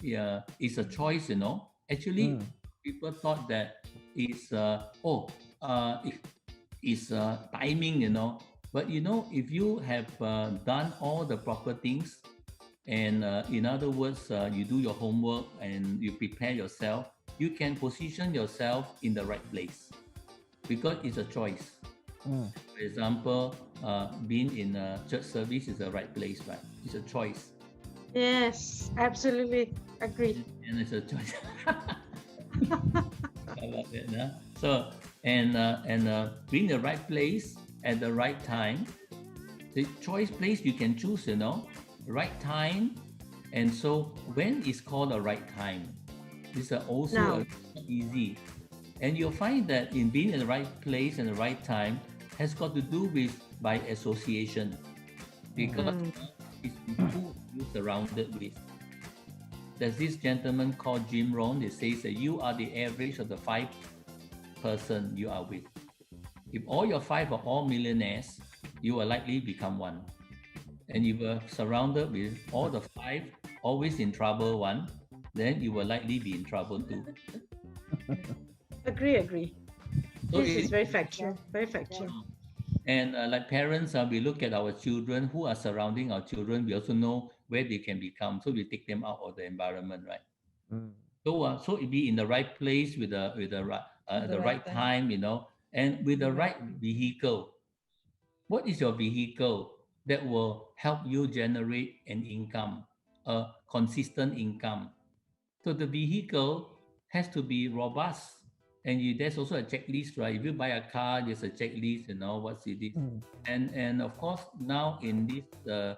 Speaker 2: is a choice, Actually, people thought that it's timing, But if you have done all the proper things, and in other words, you do your homework and you prepare yourself, you can position yourself in the right place because it's a choice. For example, being in a church service is the right place, right? It's a choice.
Speaker 5: Yes, absolutely agree.
Speaker 2: And it's a choice. How about that, huh? So, and being in the right place at the right time. The choice place you can choose, right time. And so when is called the right time? This is also easy. And you'll find that in being in the right place and the right time has got to do with by association. Because it's who you're surrounded with. There's this gentleman called Jim Rohn. He says that you are the average of the 5 person you are with. If all your 5 are all millionaires, you will likely become one. And if you are surrounded with all the 5 always in trouble one, then you will likely be in trouble too.
Speaker 5: Agree.
Speaker 2: So
Speaker 5: This is very factual. Very factual.
Speaker 2: And like parents, we look at our children who are surrounding our children. We also know where they can become, so we take them out of the environment, right? So it be in the right place with the right time, and with the right vehicle. What is your vehicle that will help you generate an income, a consistent income? So the vehicle has to be robust. And there's also a checklist, right? If you buy a car, there's a checklist, what's it is. And of course, now in this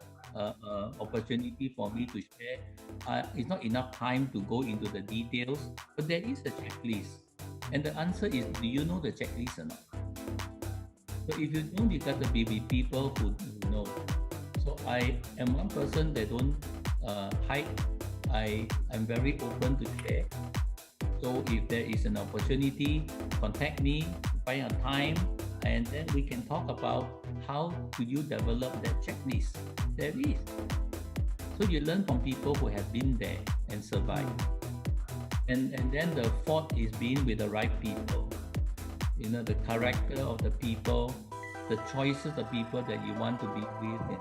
Speaker 2: opportunity for me to share, it's not enough time to go into the details, but there is a checklist. And the answer is, do you know the checklist or not? So if you don't, you got to be with people who know. So I am one person that don't hide. I'm very open to share. So if there is an opportunity, contact me, find a time, and then we can talk about how do you develop that checklist. There is. So you learn from people who have been there and survived. And then the fourth is being with the right people. You know, the character of the people, the choices of people that you want to be with.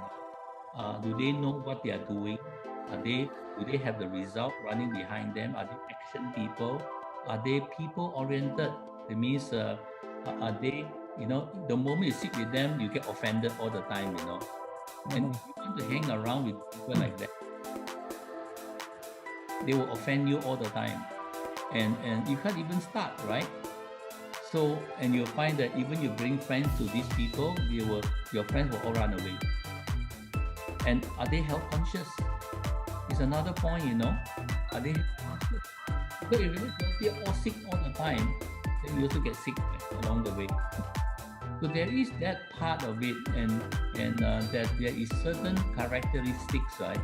Speaker 2: Do they know what they are doing? Do they have the result running behind them? Are they action people? Are they people oriented? It means are they, the moment you sit with them, you get offended all the time, And if you want to hang around with people like that, they will offend you all the time. And you can't even start, right? So, and you'll find that even you bring friends to these people, your friends will all run away. And are they health conscious? It's another point, Are they health conscious? So if you're all sick all the time, then you also get sick along the way. So there is that part of it, and that there is certain characteristics, right,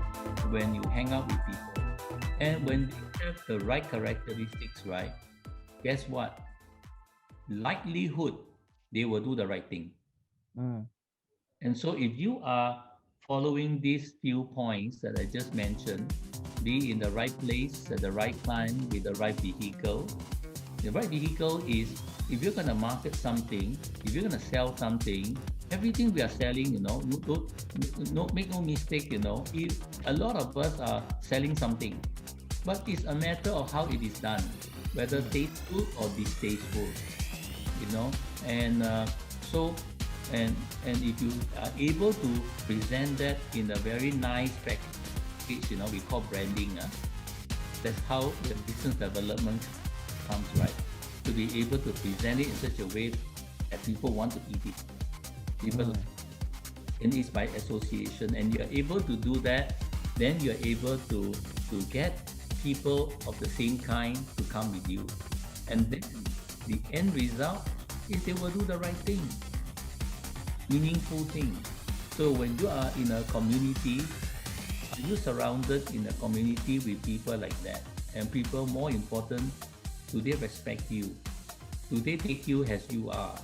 Speaker 2: when you hang out with people. And when they have the right characteristics, right, guess what? Likelihood they will do the right thing. And so if you are following these few points that I just mentioned, be in the right place at the right time with the right vehicle. The right vehicle is, if you're going to market something, if you're going to sell something, everything we are selling, make no mistake, if a lot of us are selling something, but it's a matter of how it is done, whether tasteful or distasteful, and and if you are able to present that in a very nice package, we call branding. That's how the business development comes, right? To be able to present it in such a way that people want to eat it. And it's by association, and you're able to do that, then you're able to get people of the same kind to come with you. And then the end result is they will do the right thing, meaningful thing. So when you are in a community, are you surrounded in a community with people like that? And people, more important, do they respect you? Do they take you as you are?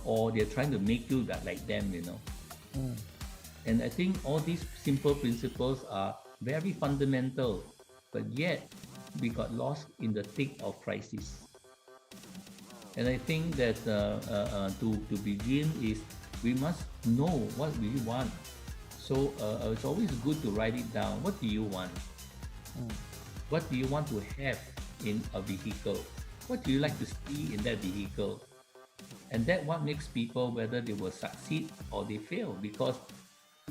Speaker 2: Or they're trying to make you like them, And I think all these simple principles are very fundamental, but yet we got lost in the thick of crisis. And I think that to begin is we must know what we want. So it's always good to write it down. What do you want? What do you want to have in a vehicle? What do you like to see in that vehicle? And that what makes people whether they will succeed or they fail, because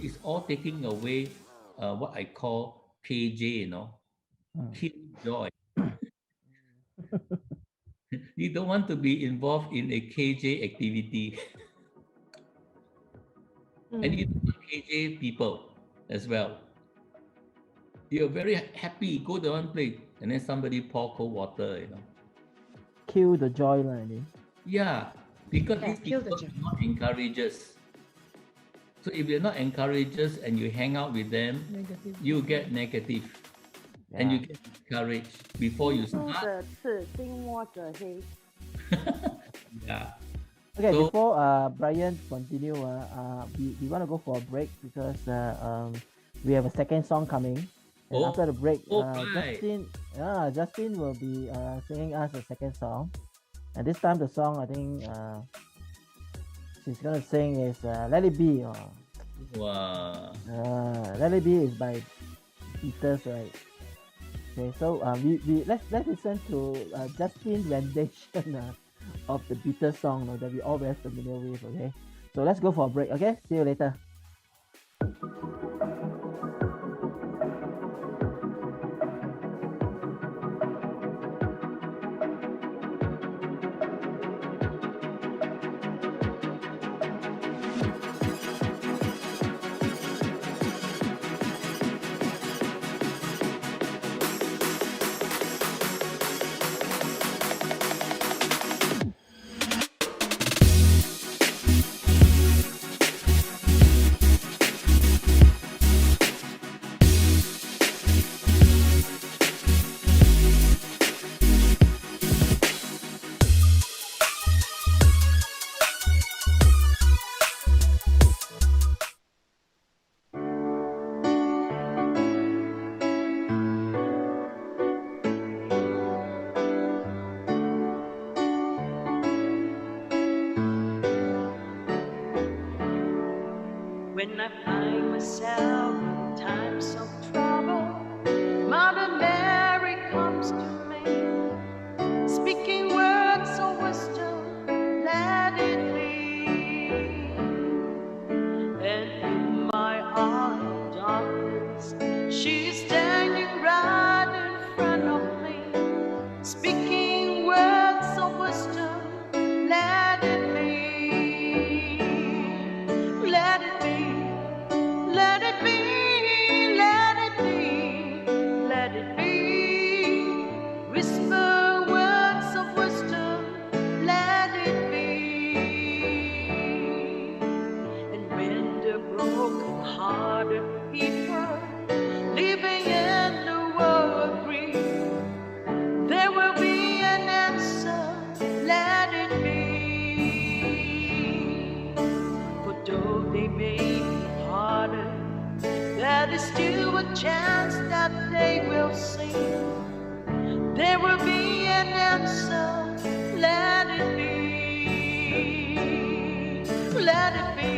Speaker 2: it's all taking away what I call KJ, kill joy. You don't want to be involved in a KJ activity. And you don't want KJ people as well. You're very happy, go to one place, and then somebody pour cold water,
Speaker 4: Kill the joy, right?
Speaker 2: Yeah, because
Speaker 5: Yeah,
Speaker 2: these
Speaker 5: kill the
Speaker 2: people are not encouragers. So if you're not encouragers and you hang out with them,
Speaker 1: Negative.
Speaker 2: you get negative. And you get discouraged before you
Speaker 3: 近朱
Speaker 2: start.
Speaker 3: 者赤，近墨者黑。
Speaker 2: Yeah.
Speaker 4: Okay,
Speaker 2: So-
Speaker 4: before Bryan continue, we want to go for a break because we have a second song coming. And
Speaker 2: Oh,
Speaker 4: after the break,
Speaker 2: right.
Speaker 4: Justin will be singing us a second song. And this time the song I think she's gonna sing is Let It Be.
Speaker 2: Wow.
Speaker 4: Let It Be is by Peters, right? Okay, so let's listen to Justin's rendition of the Beatles song that we all very familiar with. Okay, so let's go for a break. Okay, see you later.
Speaker 6: When I find myself in times of trouble, Mother Mary comes to me, speaking words of wisdom, let it be. And in my hour of darkness, she's standing right in front of me, speaking words of wisdom, let it be. Let it be, let it be, let it be, let it be. Whisper words of wisdom, let it be. And when the broken-hearted people living in the world agree, there will be an answer, let it be. For though they may be harder, there is still a chance that they will see. There will be an answer, let it be. Let it be,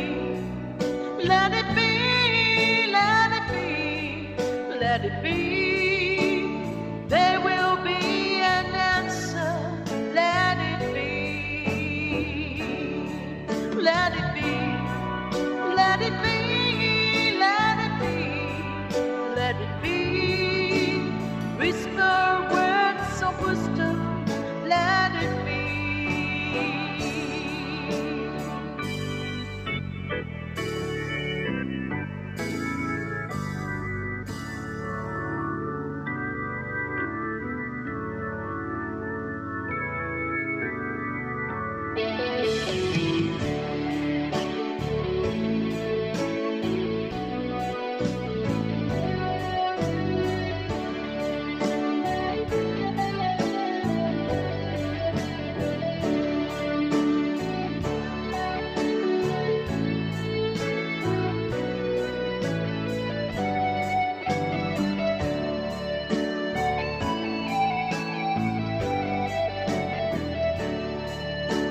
Speaker 6: let it be, let it be, let it be. There will be an answer, let it be. Let it be, let it be, let it be, let it be. Whisper words of wisdom, let it be.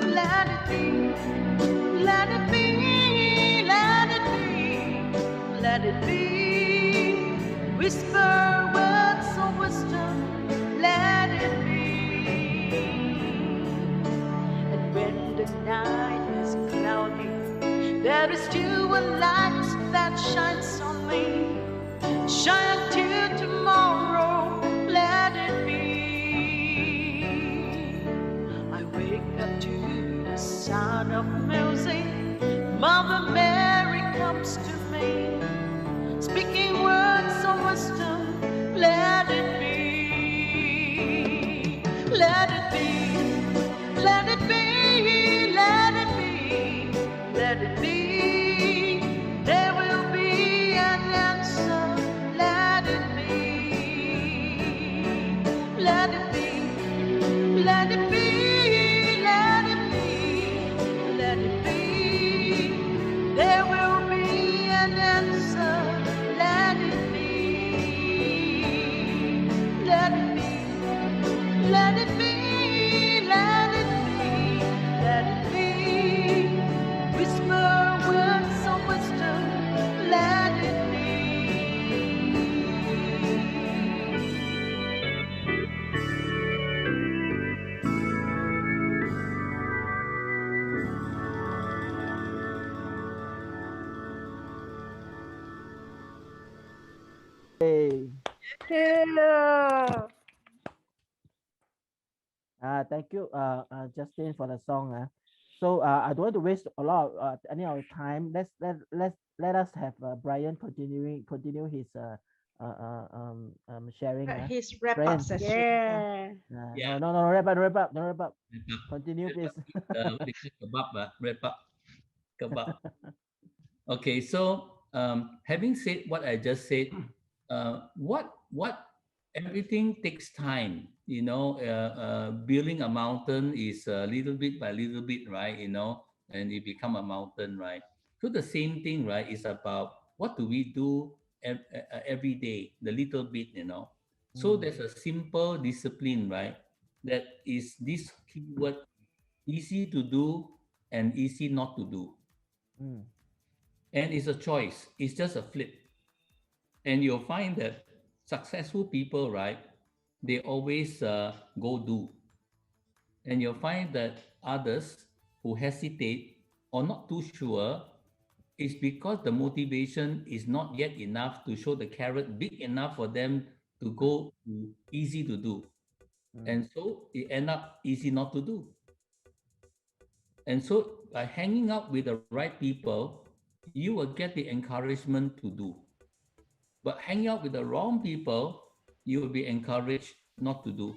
Speaker 6: Let it be, let it be, let it be, let it be. Whisper words of wisdom, let it be. And when the night is cloudy, there is still a light that shines on me. Shine till tomorrow, let it be. I wake up to the sound of music. Mother Mary comes to me, speaking words of wisdom, let it be. Let it be, let it be, let it be, let it be. There will be an answer, let it be. Let it be, let it be, let it be, let it be. There will be an answer, let it be. Let it be, let it be, let it be, let it be. Whisper words of wisdom, let it be.
Speaker 4: Hey.
Speaker 3: Yeah.
Speaker 4: Thank you, Justin, for the song. So I don't want to waste a lot of any of our time. Let us have Bryan continue his sharing.
Speaker 5: His wrap-up
Speaker 4: Brian.
Speaker 5: session.
Speaker 3: Yeah.
Speaker 2: Yeah.
Speaker 4: No, wrap up.
Speaker 2: Wrap up.
Speaker 4: Continue,
Speaker 2: Wrap
Speaker 4: please.
Speaker 2: up with, what they call kebab, wrap up. Kebab. Okay, so having said what I just said, what everything takes time. Building a mountain is little bit by little bit, right? And it become a mountain, right? So the same thing, right, is about what do we do every day, the little bit. So there's a simple discipline, right? That is this keyword: easy to do and easy not to do.
Speaker 4: Mm.
Speaker 2: And it's a choice. It's just a flip. And you'll find that successful people, right, they always go do. And you'll find that others who hesitate or not too sure is because the motivation is not yet enough to show the carrot big enough for them to go easy to do. And so it end up easy not to do. And so by hanging out with the right people, you will get the encouragement to do. But hanging out with the wrong people, you will be encouraged not to do.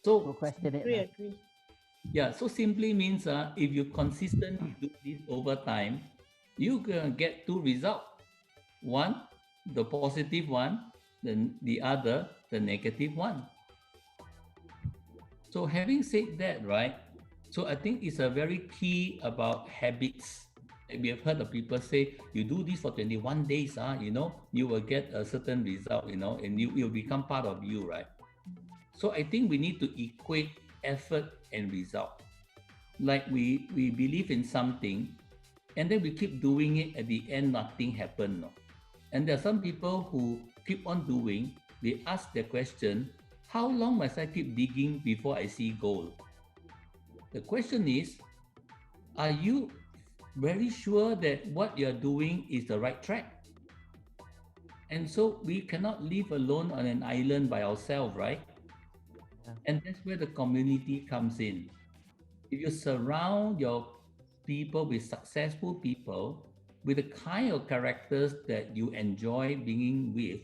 Speaker 2: So
Speaker 4: Procrastinate.
Speaker 5: Agree.
Speaker 2: yeah, so simply means if you consistently do this over time, you can get two results. One, the positive one, then the other, the negative one. So having said that, right? So I think it's a very key about habits. We have heard of people say, you do this for 21 days, you will get a certain result, and it will become part of you, right? So I think we need to equate effort and result. Like we believe in something, and then we keep doing it, at the end, nothing happened. No? And there are some people who keep on doing, they ask the question, how long must I keep digging before I see gold? The question is, are you very sure that what you're doing is the right track? And so we cannot live alone on an island by ourselves, right? And that's where the community comes in. If you surround your people with successful people, with the kind of characters that you enjoy being with,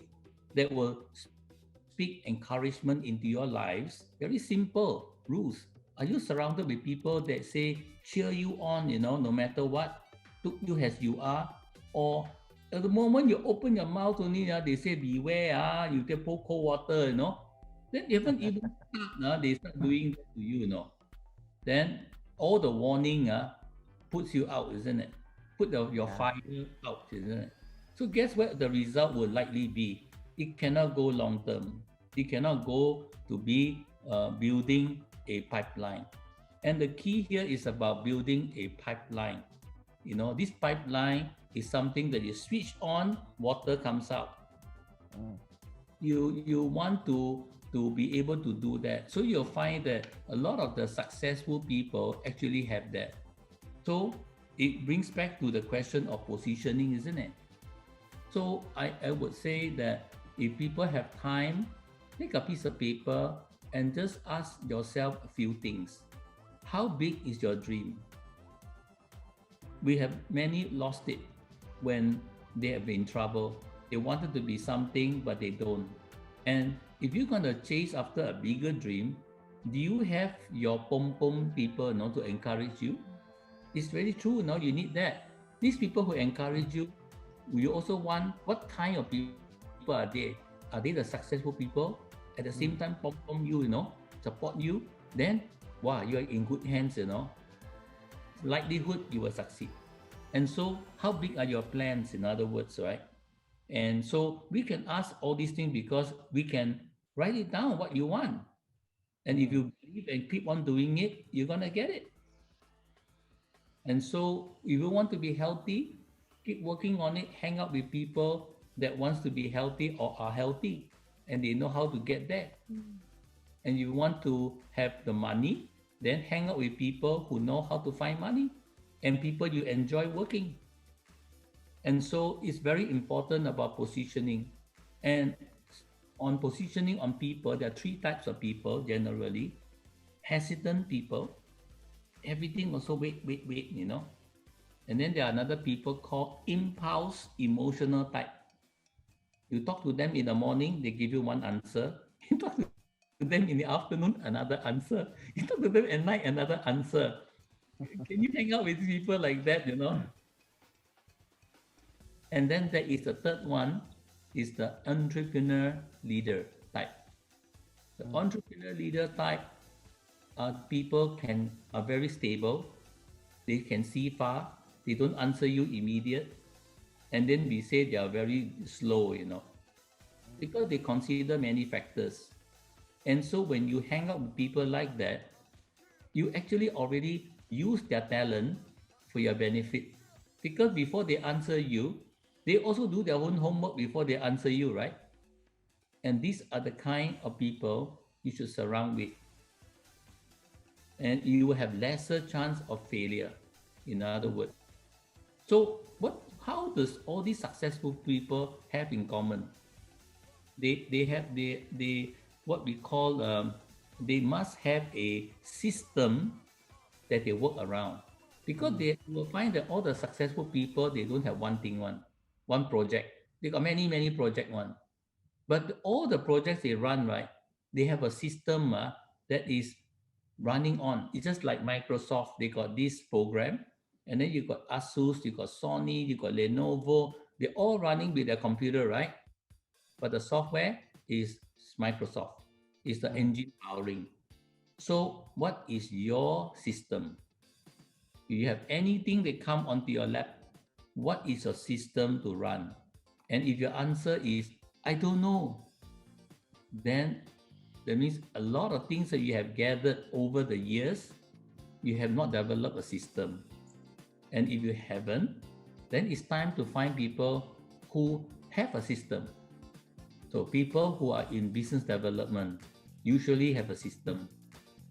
Speaker 2: that will speak encouragement into your lives, very simple rules. Are you surrounded with people that say, cheer you on, no matter what, took you as you are? Or at the moment you open your mouth only, they say, beware, you get pour cold water, Then they haven't even start, they start doing that to you, Then all the warning puts you out, isn't it? Put your fire out, isn't it? So guess what the result will likely be? It cannot go long term. It cannot go to be building a pipeline. And the key here is about building a pipeline. This pipeline is something that you switch on, water comes out. You want to be able to do that. So you'll find that a lot of the successful people actually have that. So it brings back to the question of positioning, isn't it? So I would say that if people have time, take a piece of paper and just ask yourself a few things. How big is your dream? We have many lost it when they have been in trouble. They wanted to be something, but they don't. And if you're going to chase after a bigger dream, do you have your pom-pom people to encourage you? It's very true, you need that. These people who encourage you, you also want, what kind of people are they? Are they the successful people? At the same time, pom-pom you, support you, then, wow, you are in good hands, Likelihood you will succeed. And so, how big are your plans, in other words, right? And so, we can ask all these things because we can write it down what you want. And if you believe and keep on doing it, you're going to get it. And so, if you want to be healthy, keep working on it, hang out with people that wants to be healthy or are healthy, and they know how to get there. And you want to have the money, then hang out with people who know how to find money and people you enjoy working. And so it's very important about positioning. And on positioning on people, there are three types of people generally. Hesitant people, everything also wait, And then there are another people called impulse emotional type. You talk to them in the morning, they give you one answer. You talk to them in the afternoon, another answer. You talk to them at night, another answer. Can you hang out with people like that, And then there is the third one, is the entrepreneur leader type. The entrepreneur leader type people are very stable. They can see far. They don't answer you immediate. And then we say they are very slow, because they consider many factors. And so when you hang out with people like that, you actually already use their talent for your benefit. Because before they answer you, they also do their own homework before they answer you, right? And these are the kind of people you should surround with. And you will have lesser chance of failure, in other words. So how does all these successful people have in common? They have what we call they must have a system that they work around, because they will find that all the successful people, they don't have one project. They got many project one, but all the projects they run, right, they have a system that is running on. It's just like Microsoft. They got this program, and then you got Asus, you got Sony, you got Lenovo. They're all running with their computer, right? But the software is Microsoft. It's the engine powering. So what is your system? If you have anything that come onto your lap, what is your system to run? And if your answer is, I don't know, then that means a lot of things that you have gathered over the years, you have not developed a system. And if you haven't, then it's time to find people who have a system. So people who are in business development usually have a system,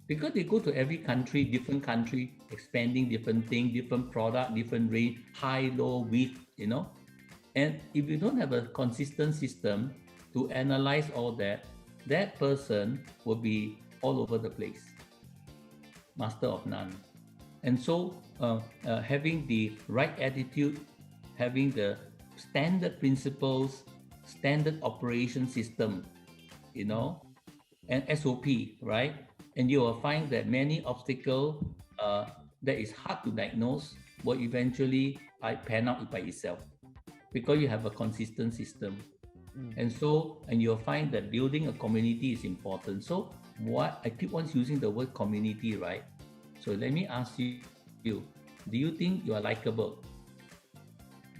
Speaker 2: because they go to every country, different country, expanding different thing, different product, different range, high, low, width, And if you don't have a consistent system to analyze all that, that person will be all over the place, master of none. And so having the right attitude, having the standard principles, standard operation system, and SOP, right? And you will find that many obstacles that is hard to diagnose will eventually pan out by itself, because you have a consistent system. And you'll find that building a community is important. So what I keep on using the word community, right? So let me ask you, do you think you are likable?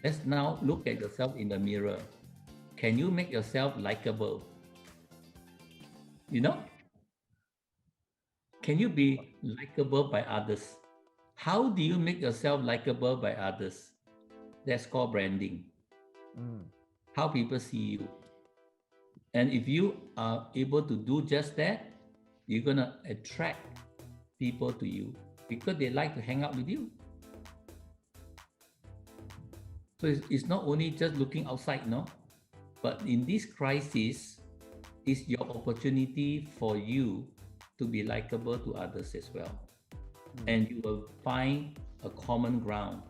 Speaker 2: Let's now look at yourself in the mirror. Can you make yourself likable? Can you be likable by others? How do you make yourself likable by others? That's called branding. How people see you. And if you are able to do just that, you're going to attract people to you, because they like to hang out with you. So it's not only just looking outside, but in this crisis, it's your opportunity for you to be likable to others as well. And you will find a common ground.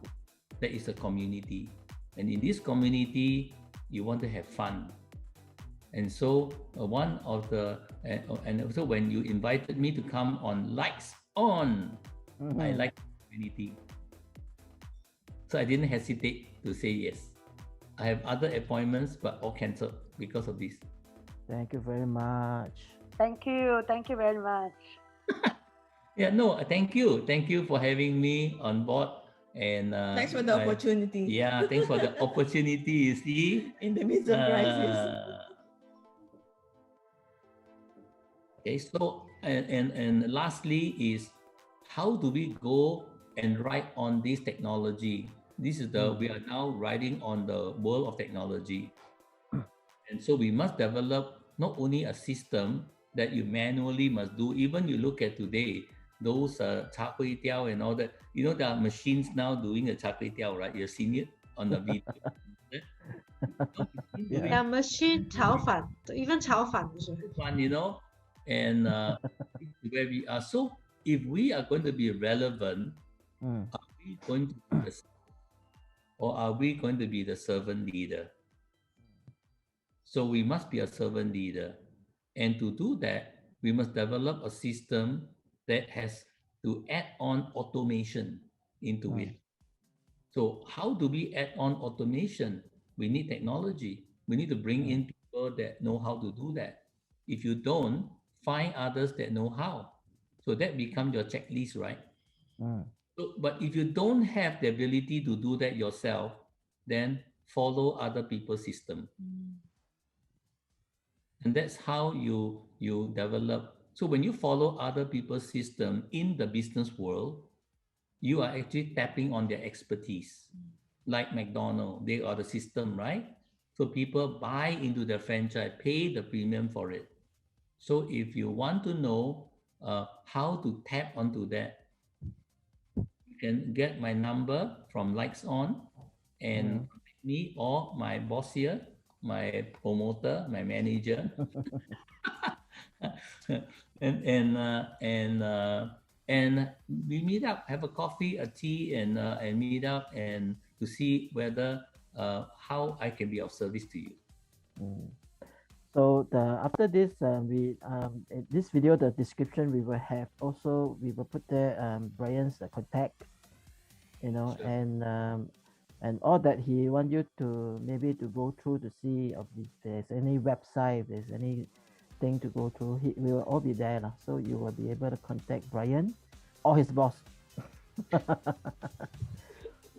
Speaker 2: That is a community. And in this community, you want to have fun. And so one of the, and also when you invited me to come on Lights On, I like the community. So I didn't hesitate to say yes. I have other appointments, but all cancelled because of this.
Speaker 4: Thank you very much.
Speaker 3: Thank you very much.
Speaker 2: Yeah, no, thank you. Thank you for having me on board. And
Speaker 1: thanks for the opportunity.
Speaker 2: Yeah, thanks for the opportunity, you see.
Speaker 1: In the midst of crisis.
Speaker 2: Okay, so and lastly is, how do we go and ride on this technology? This is we are now riding on the world of technology. And so we must develop not only a system that you manually must do. Even you look at today, those char kway teow and all that, there are machines now doing a char kway teow, right? You've seen it on the video.
Speaker 5: Yeah, machine 炒饭, even 炒饭 also.
Speaker 2: Fun, and where we are. So if we are going to be relevant, are we going to be or are we going to be the servant leader? So we must be a servant leader. And to do that, we must develop a system that has to add on automation into it. So how do we add on automation? We need technology. We need to bring in people that know how to do that. If you don't, find others that know how. So that becomes your checklist, right? So, but if you don't have the ability to do that yourself, then follow other people's system. And that's how you develop. So when you follow other people's system in the business world, you are actually tapping on their expertise. like McDonald's, they are the system, right? So people buy into the franchise, pay the premium for it. So if you want to know how to tap onto that, you can get my number from Likes On and me or my boss here, my promoter, my manager. and we meet up, have a coffee, a tea, and meet up and to see whether how I can be of service to you.
Speaker 4: So after this, in this video, the description we will have also we will put there Bryan's contact,
Speaker 2: Sure.
Speaker 4: and all that he want you to maybe to go through to see if there's any website, if there's anything to go through. We will all be there, so you will be able to contact Bryan or his boss.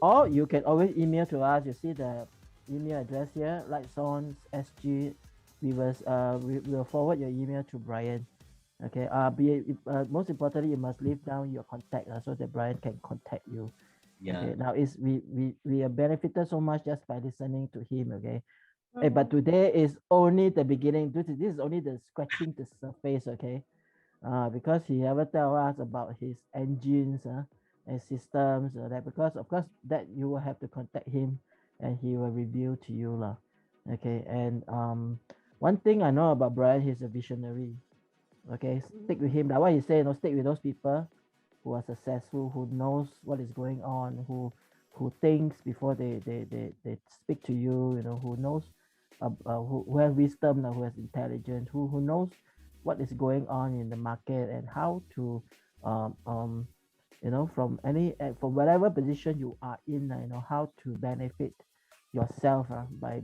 Speaker 4: Or you can always email to us. You see the email address here, lightsonsSG. We will forward your email to Bryan. Okay. Most importantly, you must leave down your contact so that Bryan can contact you.
Speaker 2: Yeah.
Speaker 4: Okay. Now we are benefited so much just by listening to him. Okay. But today is only the beginning. This is only the scratching the surface. Okay. Because he ever tell us about his engines and systems that, because of course that you will have to contact him and he will reveal to you lah. Okay. And one thing I know about Bryan, he's a visionary. Okay, stick with him. Like what he said, stick with those people who are successful, who knows what is going on, who thinks before they speak to you, who knows, who has wisdom, who has intelligence, who knows what is going on in the market and how to, from whatever position you are in, how to benefit yourself by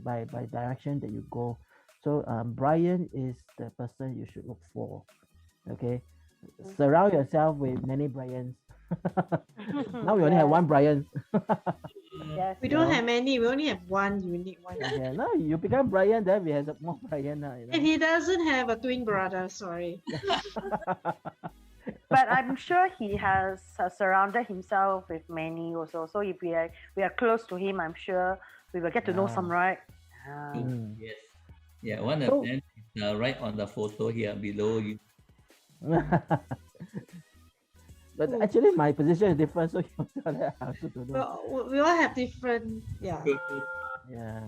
Speaker 4: direction that you go. So Bryan is the person you should look for. Okay, surround yourself with many Bryans. Now we only have one Bryan.
Speaker 3: Yes.
Speaker 5: We don't have many. We only have one unique one.
Speaker 4: Yeah, no, you become Bryan, then we have more Bryan.
Speaker 5: And he doesn't have a twin brother. Sorry.
Speaker 3: But I'm sure he has surrounded himself with many also. So if we are close to him, I'm sure we will get to know some, right?
Speaker 2: Yes. Yeah, one of them is right on the photo here below you.
Speaker 4: But actually, my position is different, so you I also don't know.
Speaker 5: Well, we all have different, yeah.
Speaker 4: Yeah,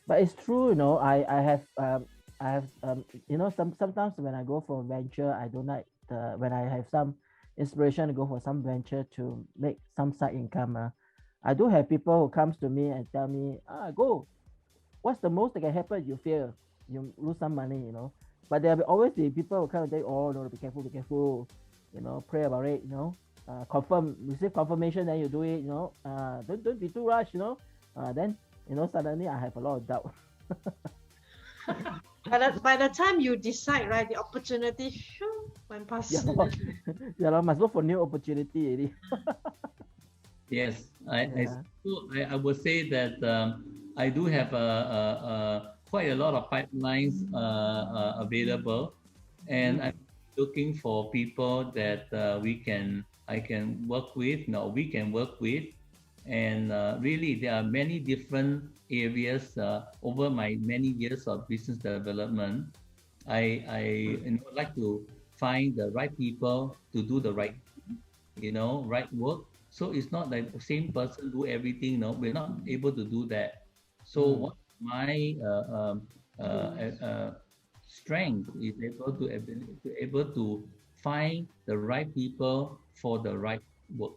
Speaker 4: but it's true, I have sometimes when I go for a venture, I don't like when I have some inspiration to go for some venture to make some side income. I do have people who comes to me and tell me, go. What's the most that can happen? You fail, you lose some money, But there will always be people who come and say, oh no, be careful, pray about it, receive confirmation, then you do it, don't be too rushed, then suddenly I have a lot of doubt.
Speaker 5: By the time you decide, right, the opportunity went past.
Speaker 4: Yeah, must look for new opportunity already.
Speaker 2: Yes, I would say that I do have quite a lot of pipelines available, and I'm looking for people that I can work with. No, we can work with, and really there are many different areas over my many years of business development. I like to find the right people to do the right, right work. So it's not like the same person do everything. No, we're not able to do that. So what my strength is able to find the right people for the right work.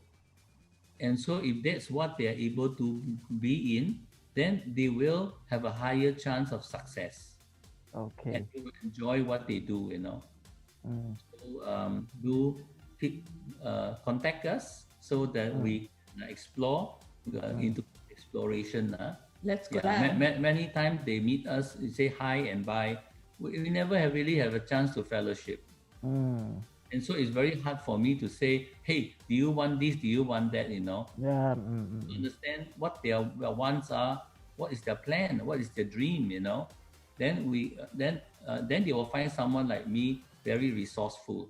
Speaker 2: And so if that's what they are able to be in, then they will have a higher chance of success.
Speaker 4: Okay.
Speaker 2: And they will enjoy what they do, So do contact us so that we explore into exploration.
Speaker 1: Let's go.
Speaker 2: Many times they meet us, they say hi and bye. We never really have a chance to fellowship. And so it's very hard for me to say, hey, do you want this? Do you want that?
Speaker 4: Yeah.
Speaker 2: To understand what their wants are, what is their plan, what is their dream, Then then they will find someone like me very resourceful.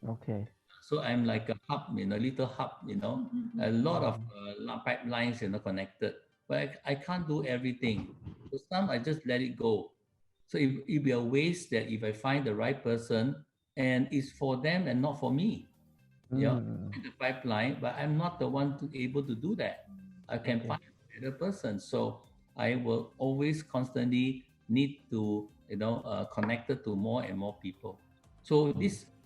Speaker 4: Okay.
Speaker 2: So I'm like a hub, little hub, a lot of pipelines, connected. But I can't do everything. So some I just let it go. So it be a waste that if I find the right person and it's for them and not for me, find the pipeline, but I'm not the one able to do that. I can find a better person. So I will always constantly need to, connected to more and more people. So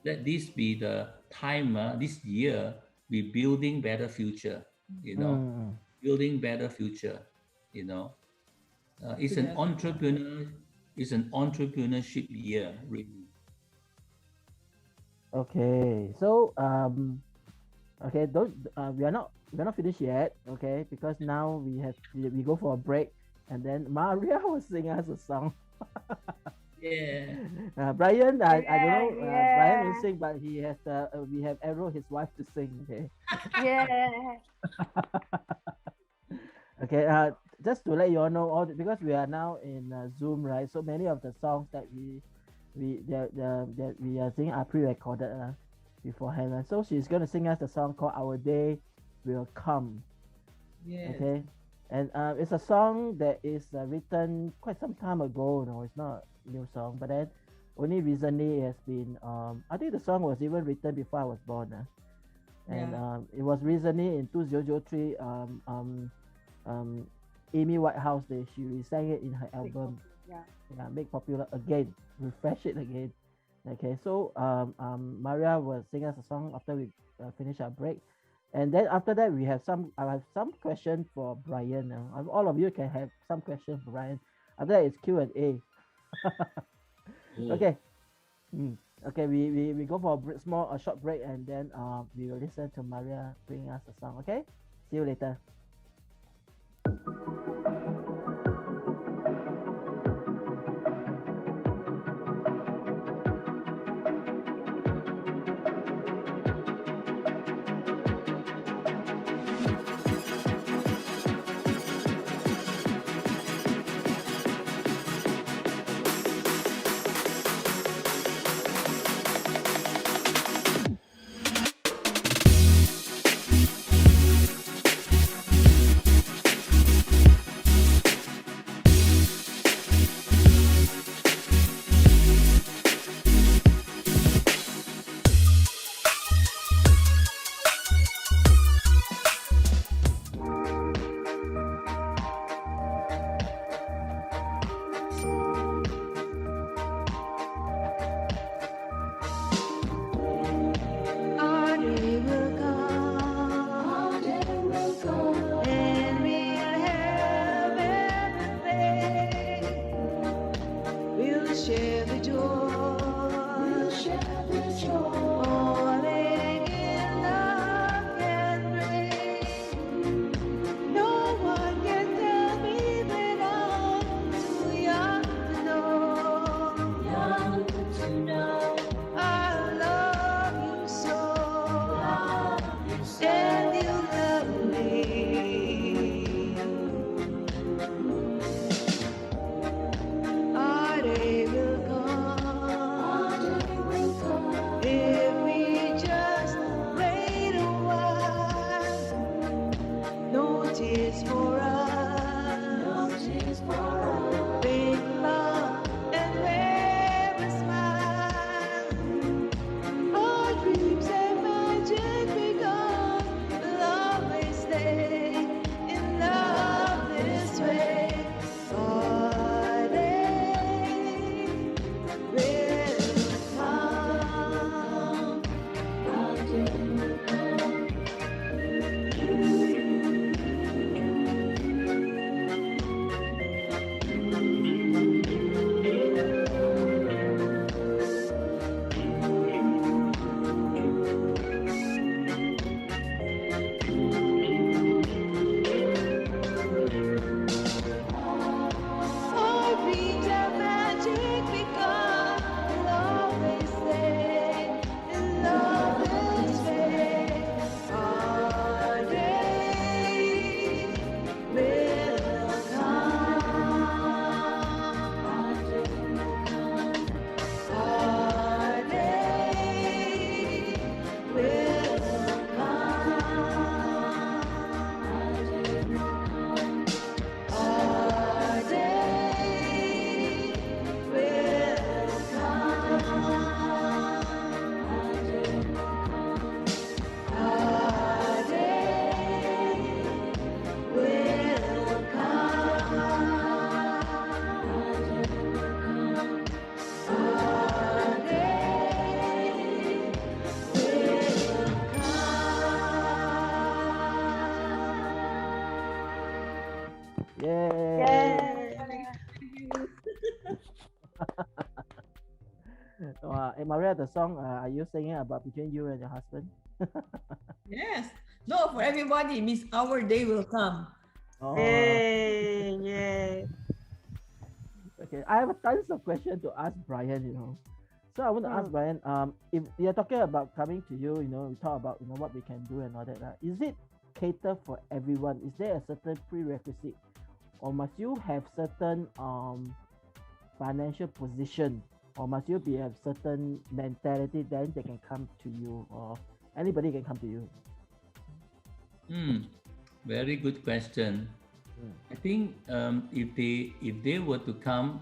Speaker 2: let this be the time, this year, we building better future, building better future, it's an entrepreneurship year, really.
Speaker 4: Okay, so okay, don't we're not finished yet, okay? Because now we go for a break, and then Maria will sing us a song.
Speaker 2: Yeah.
Speaker 4: Bryan, I don't know.
Speaker 3: Yeah.
Speaker 4: Bryan will sing, but he has we have Arrow, his wife, to sing. Okay.
Speaker 3: Yeah.
Speaker 4: Okay. Just to let you all know, because we are now in Zoom, right? So many of the songs that that we are singing are pre-recorded beforehand. So she's going to sing us a song called "Our Day Will Come."
Speaker 1: Yes.
Speaker 4: Okay. And it's a song that is written quite some time ago. No, it's not a new song, but then only recently it has been. I think the song was even written before I was born. And it was recently in 2003. Amy Whitehouse, she sang it in her album. Make popular again, refresh it again. Okay, so Maria will sing us a song after we finish our break. And then after that, I have some question for Bryan. All of you can have some questions for Bryan. After that, it's Q&A. Okay. Okay, we go for a short break, and then we will listen to Maria bring us a song. Okay, see you later.
Speaker 6: Love is way.
Speaker 4: Maria, the song, are you singing about between you and your husband?
Speaker 1: Yes. No, for everybody, Miss Our Day will come.
Speaker 4: Oh,
Speaker 5: Yay, yay.
Speaker 4: okay. I have tons of questions to ask Bryan, So I want to ask Bryan, if you're talking about coming to you, we talk about, what we can do and all that. Is it cater for everyone? Is there a certain prerequisite? Or must you have certain financial position? Or must you be a certain mentality, then they can come to you, or anybody can come to you?
Speaker 2: Very good question. I think if they were to come,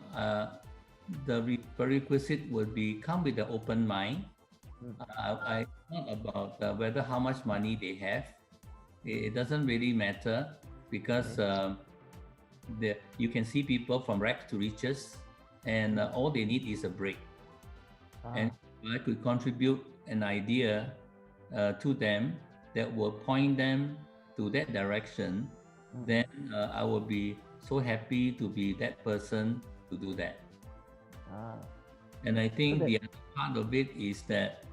Speaker 2: the prerequisite would be come with an open mind. I not about whether how much money they have. It doesn't really matter because you can see people from rags to riches, and all they need is a break. And if I could contribute an idea to them that will point them to that direction, then I will be so happy to be that person to do that. And I think the other part of it is that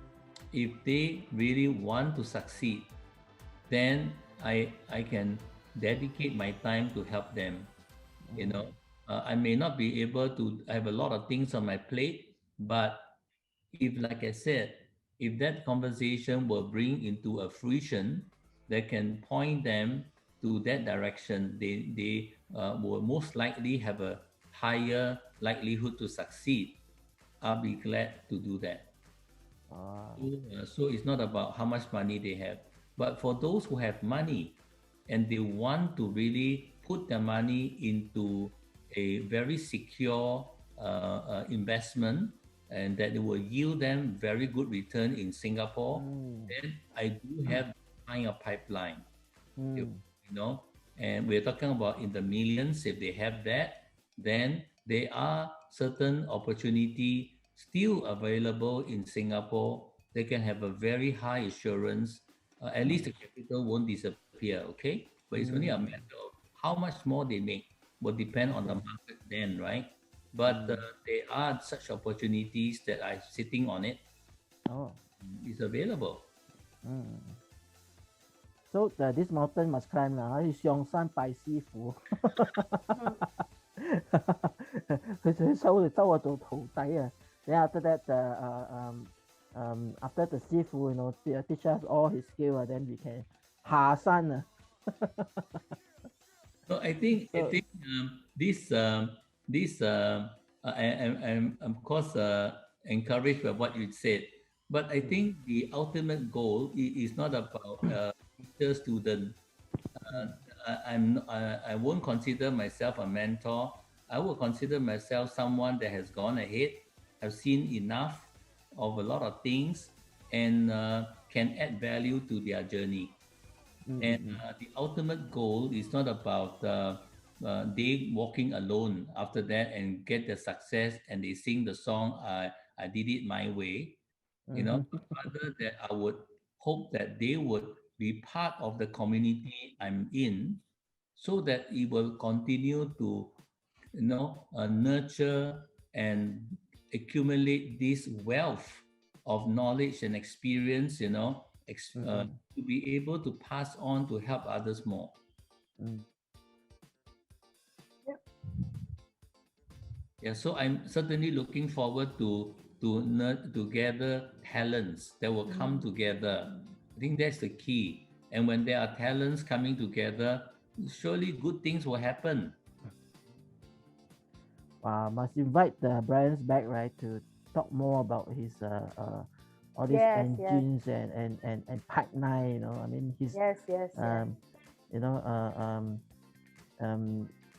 Speaker 2: if they really want to succeed, then I can dedicate my time to help them. I may not be able to have a lot of things on my plate, but if, like I said, if that conversation will bring into a fruition that can point them to that direction, they will most likely have a higher likelihood to succeed. I'll be glad to do that. So it's not about how much money they have, but for those who have money and they want to really put their money into a very secure investment and that it will yield them very good return in Singapore, then I do have that kind of pipeline. And we're talking about in the millions. If they have that, then there are certain opportunity still available in Singapore. They can have a very high assurance. At least the capital won't disappear, okay? But it's only a matter of how much more they make will depend on the market then, right? But there are such opportunities that are sitting on it. It's available.
Speaker 4: So this mountain must climb now. 上山拜師傅，佢收我做徒弟啊。Then after that, after the 師傅, teach us all his skill, then we can 下山啊。
Speaker 2: So I think this I'm of course encouraged by what you said, but I think the ultimate goal is not about teacher student. I won't consider myself a mentor. I will consider myself someone that has gone ahead, have seen enough of a lot of things, and can add value to their journey. And the ultimate goal is not about they walking alone after that and get the success and they sing the song, I did it my way, but rather that I would hope that they would be part of the community I'm in so that it will continue to, nurture and accumulate this wealth of knowledge and experience, to be able to pass on to help others more. Yeah, so I'm certainly looking forward to gather talents that will come together. I think that's the key. And when there are talents coming together, surely good things will happen.
Speaker 4: Must invite Bryan's back, right, to talk more about his all these engines and pipeline. I mean, his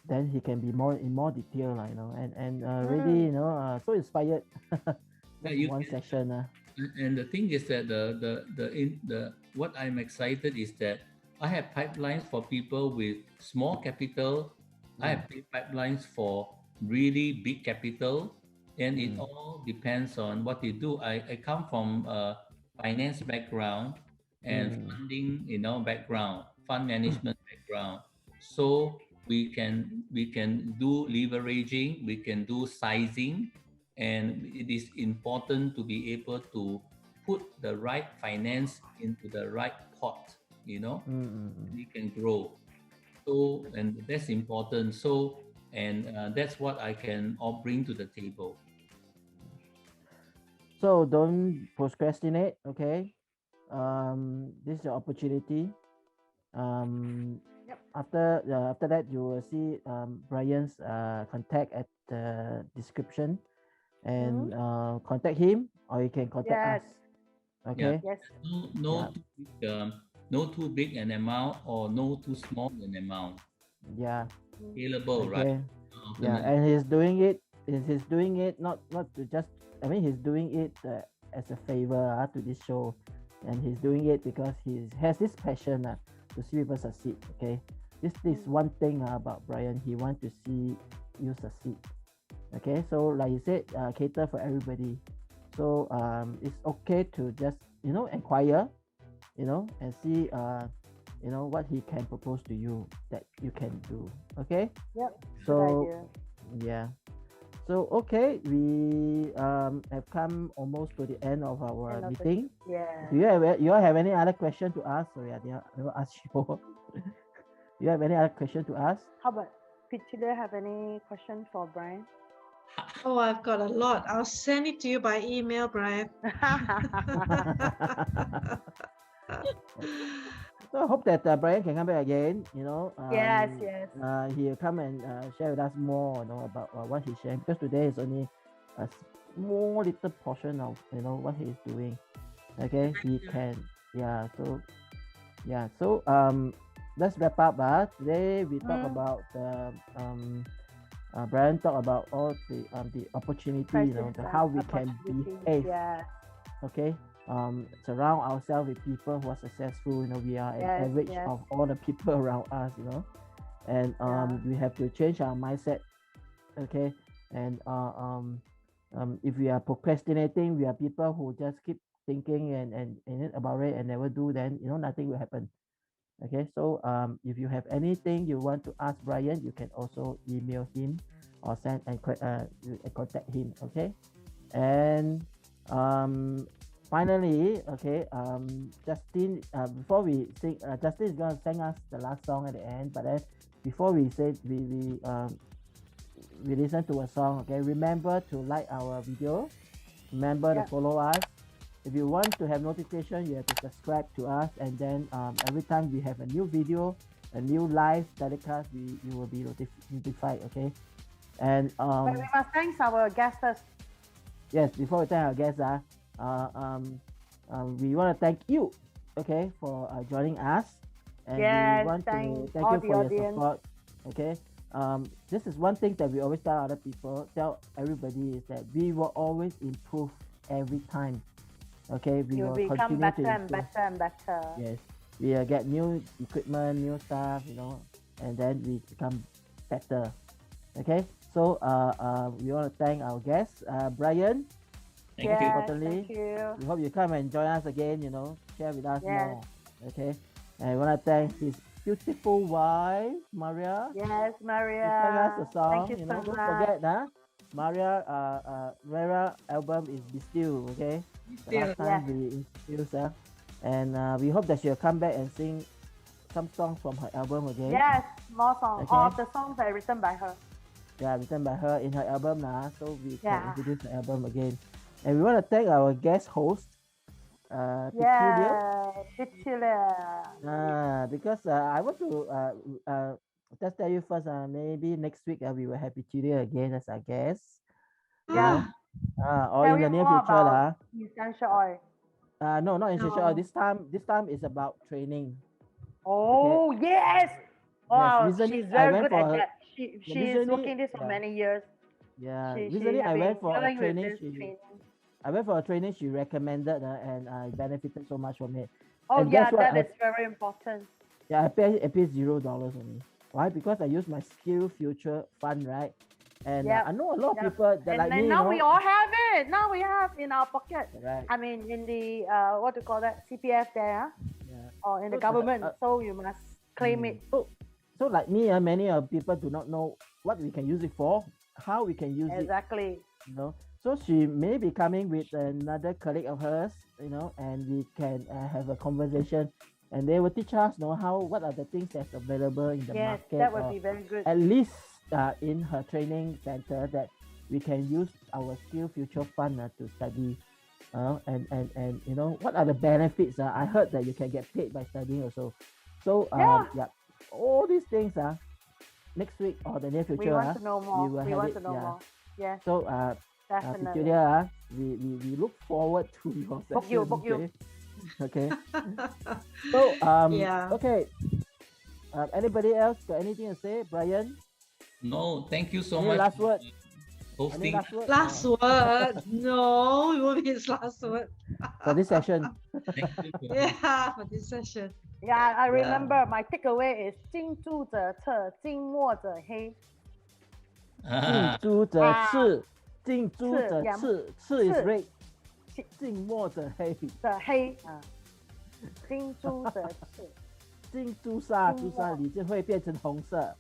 Speaker 4: then he can be more in more detail, and really, so inspired. One session.
Speaker 2: And the thing is that what I'm excited is that I have pipelines for people with small capital. I have pipelines for really big capital, and it all depends on what you do. I come from a finance background and funding, background, fund management background. So we can do leveraging, we can do sizing, and it is important to be able to put the right finance into the right pot, you know, you can grow. So, and that's important. So, and that's what I can all bring to the table.
Speaker 4: So don't procrastinate, okay? This is your opportunity. After that, you will see Bryan's contact at the description, and contact him, or you can contact us. Okay.
Speaker 3: Yes.
Speaker 2: No too big an amount or no too small an amount.
Speaker 4: Yeah.
Speaker 2: Scalable,
Speaker 4: Okay.
Speaker 2: right?
Speaker 4: Yeah, and he's doing it. He's doing it not to just. I mean, he's doing it as a favor to this show, and he's doing it because he has this passion to see people succeed. Okay, this is one thing about Bryan. He wants to see you succeed. Okay, so like you said, cater for everybody. So it's okay to just inquire, and see what he can propose to you that you can do. Okay.
Speaker 3: Yep.
Speaker 4: So yeah. So okay, we have come almost to the end of our meeting.
Speaker 3: Yeah.
Speaker 4: Do you all have any other question to ask? Sorry, I never asked you. Do you have any other question to ask?
Speaker 3: How about Piteulia have any question for Bryan?
Speaker 5: Oh, I've got a lot. I'll send it to you by email, Bryan.
Speaker 4: So I hope that Bryan can come back again.
Speaker 3: Yes.
Speaker 4: He'll come and share with us more, about what he's sharing. Because today is only a small little portion of what he's doing. Okay, he can. Yeah. So let's wrap up. Today we talk about Bryan talk about all the opportunity, how we can behave.
Speaker 3: Yeah.
Speaker 4: Okay. Surround ourselves with people who are successful. We are an average of all the people around us. And we have to change our mindset. Okay. And if we are procrastinating, we are people who just keep thinking and about it and never do, then nothing will happen. Okay, so if you have anything you want to ask Bryan, you can also email him or send and contact him. Okay, and finally, okay, Justin, before we sing, Justin is gonna sing us the last song at the end. But then before we say we listen to a song, okay, remember to like our video. Remember to follow us. If you want to have notification, you have to subscribe to us, and then every time we have a new video, a new live telecast, you will be notified. Okay, and
Speaker 3: but we must thank our guests first.
Speaker 4: Yes, before we thank our guests, we want to thank you, okay, for joining us, and we want to thank you for your support. Okay, this is one thing that we always tell other people, tell everybody, is that we will always improve every time. Okay, we will
Speaker 3: become
Speaker 4: continue
Speaker 3: better
Speaker 4: to
Speaker 3: and better and better.
Speaker 4: Yes, we will get new equipment, new stuff, and then we become better. Okay, so we want to thank our guests, Bryan.
Speaker 2: Thank you.
Speaker 4: Importantly,
Speaker 3: Thank you.
Speaker 4: we hope you come and join us again. Share with us more. Okay, and we want to thank his beautiful wife, Maria.
Speaker 3: Yes, Maria.
Speaker 4: Sing us a song.
Speaker 3: Thank you so
Speaker 4: Don't
Speaker 3: much.
Speaker 4: forget, Maria album is Be Still. Okay. The last time we introduced her, and we hope that she'll come back and sing some songs from her album again.
Speaker 3: Yes, more songs.
Speaker 4: Okay.
Speaker 3: All of the songs are written by her.
Speaker 4: Yeah, written by her in her album so we can introduce the album again. And we want to thank our guest host,
Speaker 3: Piteulia.
Speaker 4: because I want to just tell you first, maybe next week we will have Piteulia again as our guest.
Speaker 3: Yeah.
Speaker 4: Or
Speaker 3: Tell
Speaker 4: in the
Speaker 3: me
Speaker 4: near
Speaker 3: more
Speaker 4: future,
Speaker 3: about essential oil.
Speaker 4: no, not essential oil.
Speaker 5: No.
Speaker 4: This time is about training.
Speaker 3: Oh, yes. Wow,
Speaker 4: recently
Speaker 3: she's
Speaker 4: I
Speaker 3: very
Speaker 4: went
Speaker 3: good
Speaker 4: for
Speaker 3: at
Speaker 4: her-
Speaker 3: that. She's
Speaker 4: recently-
Speaker 3: working this for
Speaker 4: yeah.
Speaker 3: many years.
Speaker 4: Yeah,
Speaker 3: She
Speaker 4: recently I
Speaker 3: has
Speaker 4: went
Speaker 3: been
Speaker 4: for a
Speaker 3: dealing with
Speaker 4: training.
Speaker 3: this training.
Speaker 4: I went for a training she recommended, and I benefited so much from it.
Speaker 3: Oh,
Speaker 4: And
Speaker 3: yeah,
Speaker 4: guess what?
Speaker 3: that is very important.
Speaker 4: Yeah, I pay $0 only. Why? Because I use my Skill Future Fund, right? And
Speaker 3: Yep.
Speaker 4: I know a lot of
Speaker 3: Yep.
Speaker 4: people that like
Speaker 3: And
Speaker 4: me.
Speaker 3: now we all have it. Now we have in our pocket.
Speaker 4: Right.
Speaker 3: I mean, in the what do you call that, CPF there,
Speaker 4: Yeah.
Speaker 3: or in the
Speaker 4: So,
Speaker 3: government. So you must claim it.
Speaker 4: So like me, many people do not know what we can use it for, how we can use it.
Speaker 3: Exactly.
Speaker 4: So she may be coming with another colleague of hers, and we can have a conversation, and they will teach us, what are the things that's available in the
Speaker 3: Yes,
Speaker 4: market,
Speaker 3: that would
Speaker 4: or
Speaker 3: be very good.
Speaker 4: at least in her training center that we can use our skill future fund to study, and what are the benefits? I heard that you can get paid by studying also. So
Speaker 3: Yeah.
Speaker 4: all these things next week or the near
Speaker 3: We
Speaker 4: future,
Speaker 3: want to know more.
Speaker 4: we will
Speaker 3: We
Speaker 4: have
Speaker 3: want
Speaker 4: it.
Speaker 3: to know
Speaker 4: Yeah.
Speaker 3: more. Yes,
Speaker 4: So
Speaker 3: definitely.
Speaker 4: Piteulia, we look forward to your
Speaker 3: Book you,
Speaker 4: session.
Speaker 3: book you.
Speaker 4: Okay. So
Speaker 5: Yeah.
Speaker 4: okay. Anybody else got anything to say, Bryan?
Speaker 2: No, thank you so
Speaker 4: Any
Speaker 2: much
Speaker 4: last
Speaker 2: for
Speaker 4: word? Any
Speaker 2: hosting
Speaker 4: last word?
Speaker 5: Last word. No, it won't be his last word.
Speaker 4: For this session.
Speaker 2: Thank you for
Speaker 5: Yeah, for this session.
Speaker 3: Yeah, I
Speaker 2: Yeah.
Speaker 3: remember my takeaway is 近朱者赤，近墨者黑。
Speaker 2: Ah,
Speaker 4: 近朱者
Speaker 3: 啊
Speaker 4: 赤，近朱者
Speaker 3: 赤
Speaker 4: 赤，赤 is
Speaker 3: 赤
Speaker 4: red，
Speaker 3: 近
Speaker 4: 近墨者黑，
Speaker 3: 的黑啊，近朱者赤。
Speaker 4: 近朱砂，
Speaker 3: 近墨
Speaker 4: 朱砂你就会变成红色，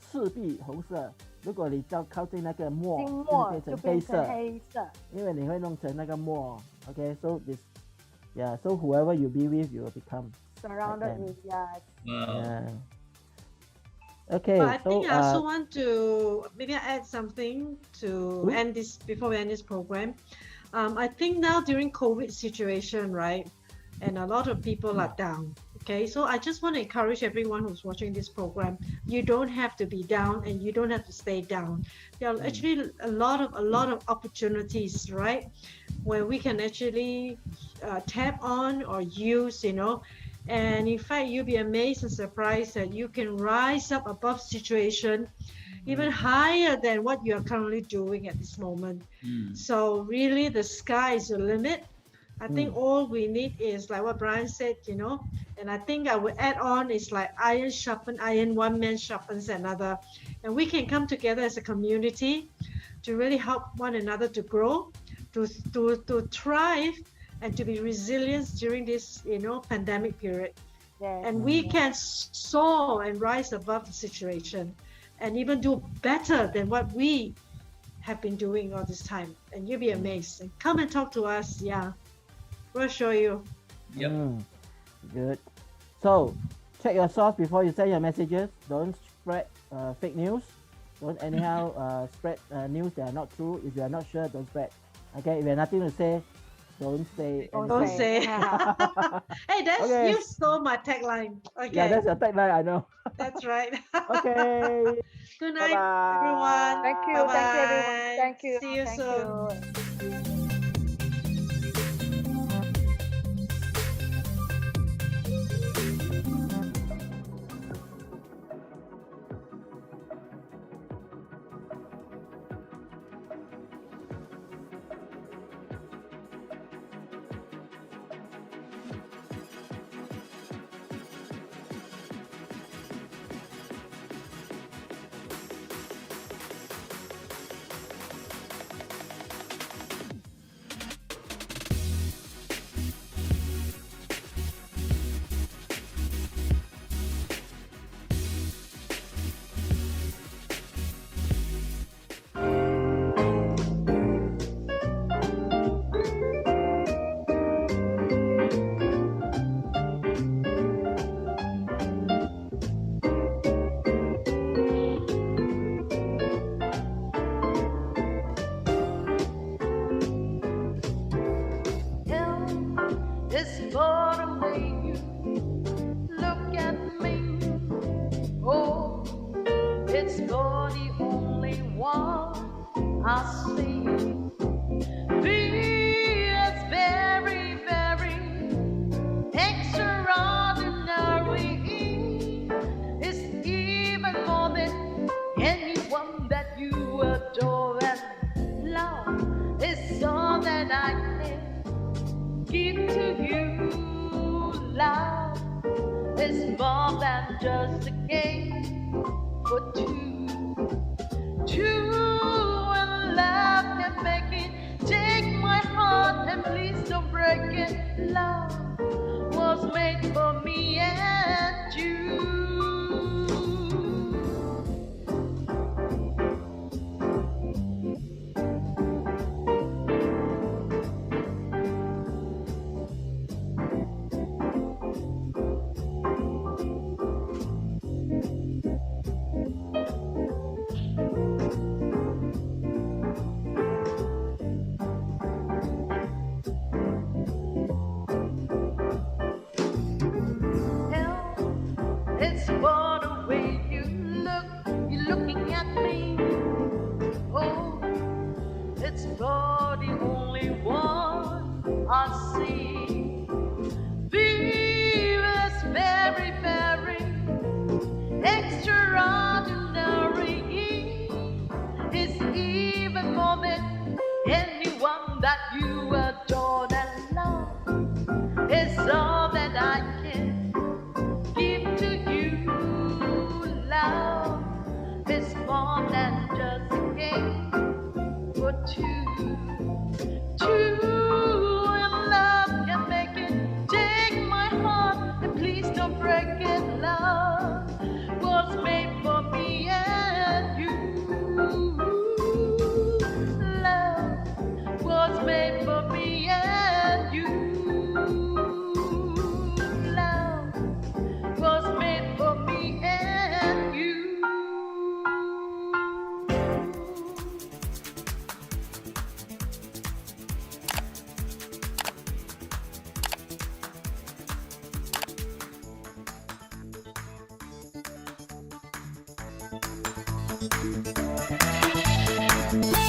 Speaker 4: 赤壁红色。如果你靠近那个墨，
Speaker 3: 近
Speaker 4: 就
Speaker 3: 墨就
Speaker 4: 会变成黑
Speaker 3: 变成
Speaker 4: 色，
Speaker 3: 黑色。
Speaker 4: 因为你会弄成那个墨。Okay, so whoever you be with, you will become.
Speaker 3: Surrounded
Speaker 4: Like
Speaker 3: with yes.
Speaker 2: wow.
Speaker 4: Yeah. Okay,
Speaker 5: But I
Speaker 4: so
Speaker 5: think I also want to maybe add something to
Speaker 4: Ooh.
Speaker 5: end this before we end this program. I think now during COVID situation, right, and a lot of people are down. Okay, so I just want to encourage everyone who's watching this program. You don't have to be down, and you don't have to stay down. There are actually a lot of opportunities, right, where we can actually tap on or use, and in fact you'll be amazed and surprised that you can rise up above situation even higher than what you are currently doing at this moment. So really the sky is the limit. I think all we need is like what Bryan said, and I think I would add on is like iron sharpen iron, one man sharpens another, and we can come together as a community to really help one another to grow, to thrive, and to be resilient during this pandemic period.
Speaker 3: Yes.
Speaker 5: And we can soar and rise above the situation and even do better than what we have been doing all this time. And you'll be amazed. And come and talk to us. Yeah, we'll show you.
Speaker 2: Yep.
Speaker 4: Good. So check your source before you send your messages. Don't spread fake news. Don't anyhow spread news that are not true. If you are not sure, don't spread. Okay, if you have nothing to say, don't say.
Speaker 3: Don't
Speaker 5: Don't
Speaker 3: say.
Speaker 5: say. Hey, that's
Speaker 4: Okay.
Speaker 5: you stole my tagline. Okay,
Speaker 4: Yeah, that's your tagline, I know.
Speaker 5: that's right.
Speaker 4: Okay.
Speaker 5: Good night,
Speaker 4: Bye-bye.
Speaker 5: everyone.
Speaker 3: Thank you, thank you everyone.
Speaker 5: Bye-bye.
Speaker 3: Thank you.
Speaker 5: See you
Speaker 3: Thank
Speaker 5: soon.
Speaker 3: you.
Speaker 6: It's for the way you look at me. Oh, it's for the only one I see. Feels very, very extraordinary. It's even more than anyone that you adore, and love is all that I can give to you. Love is more than just a game for two. True and love can make it. Take my heart and please don't break it. Love was made for me and you. Bye.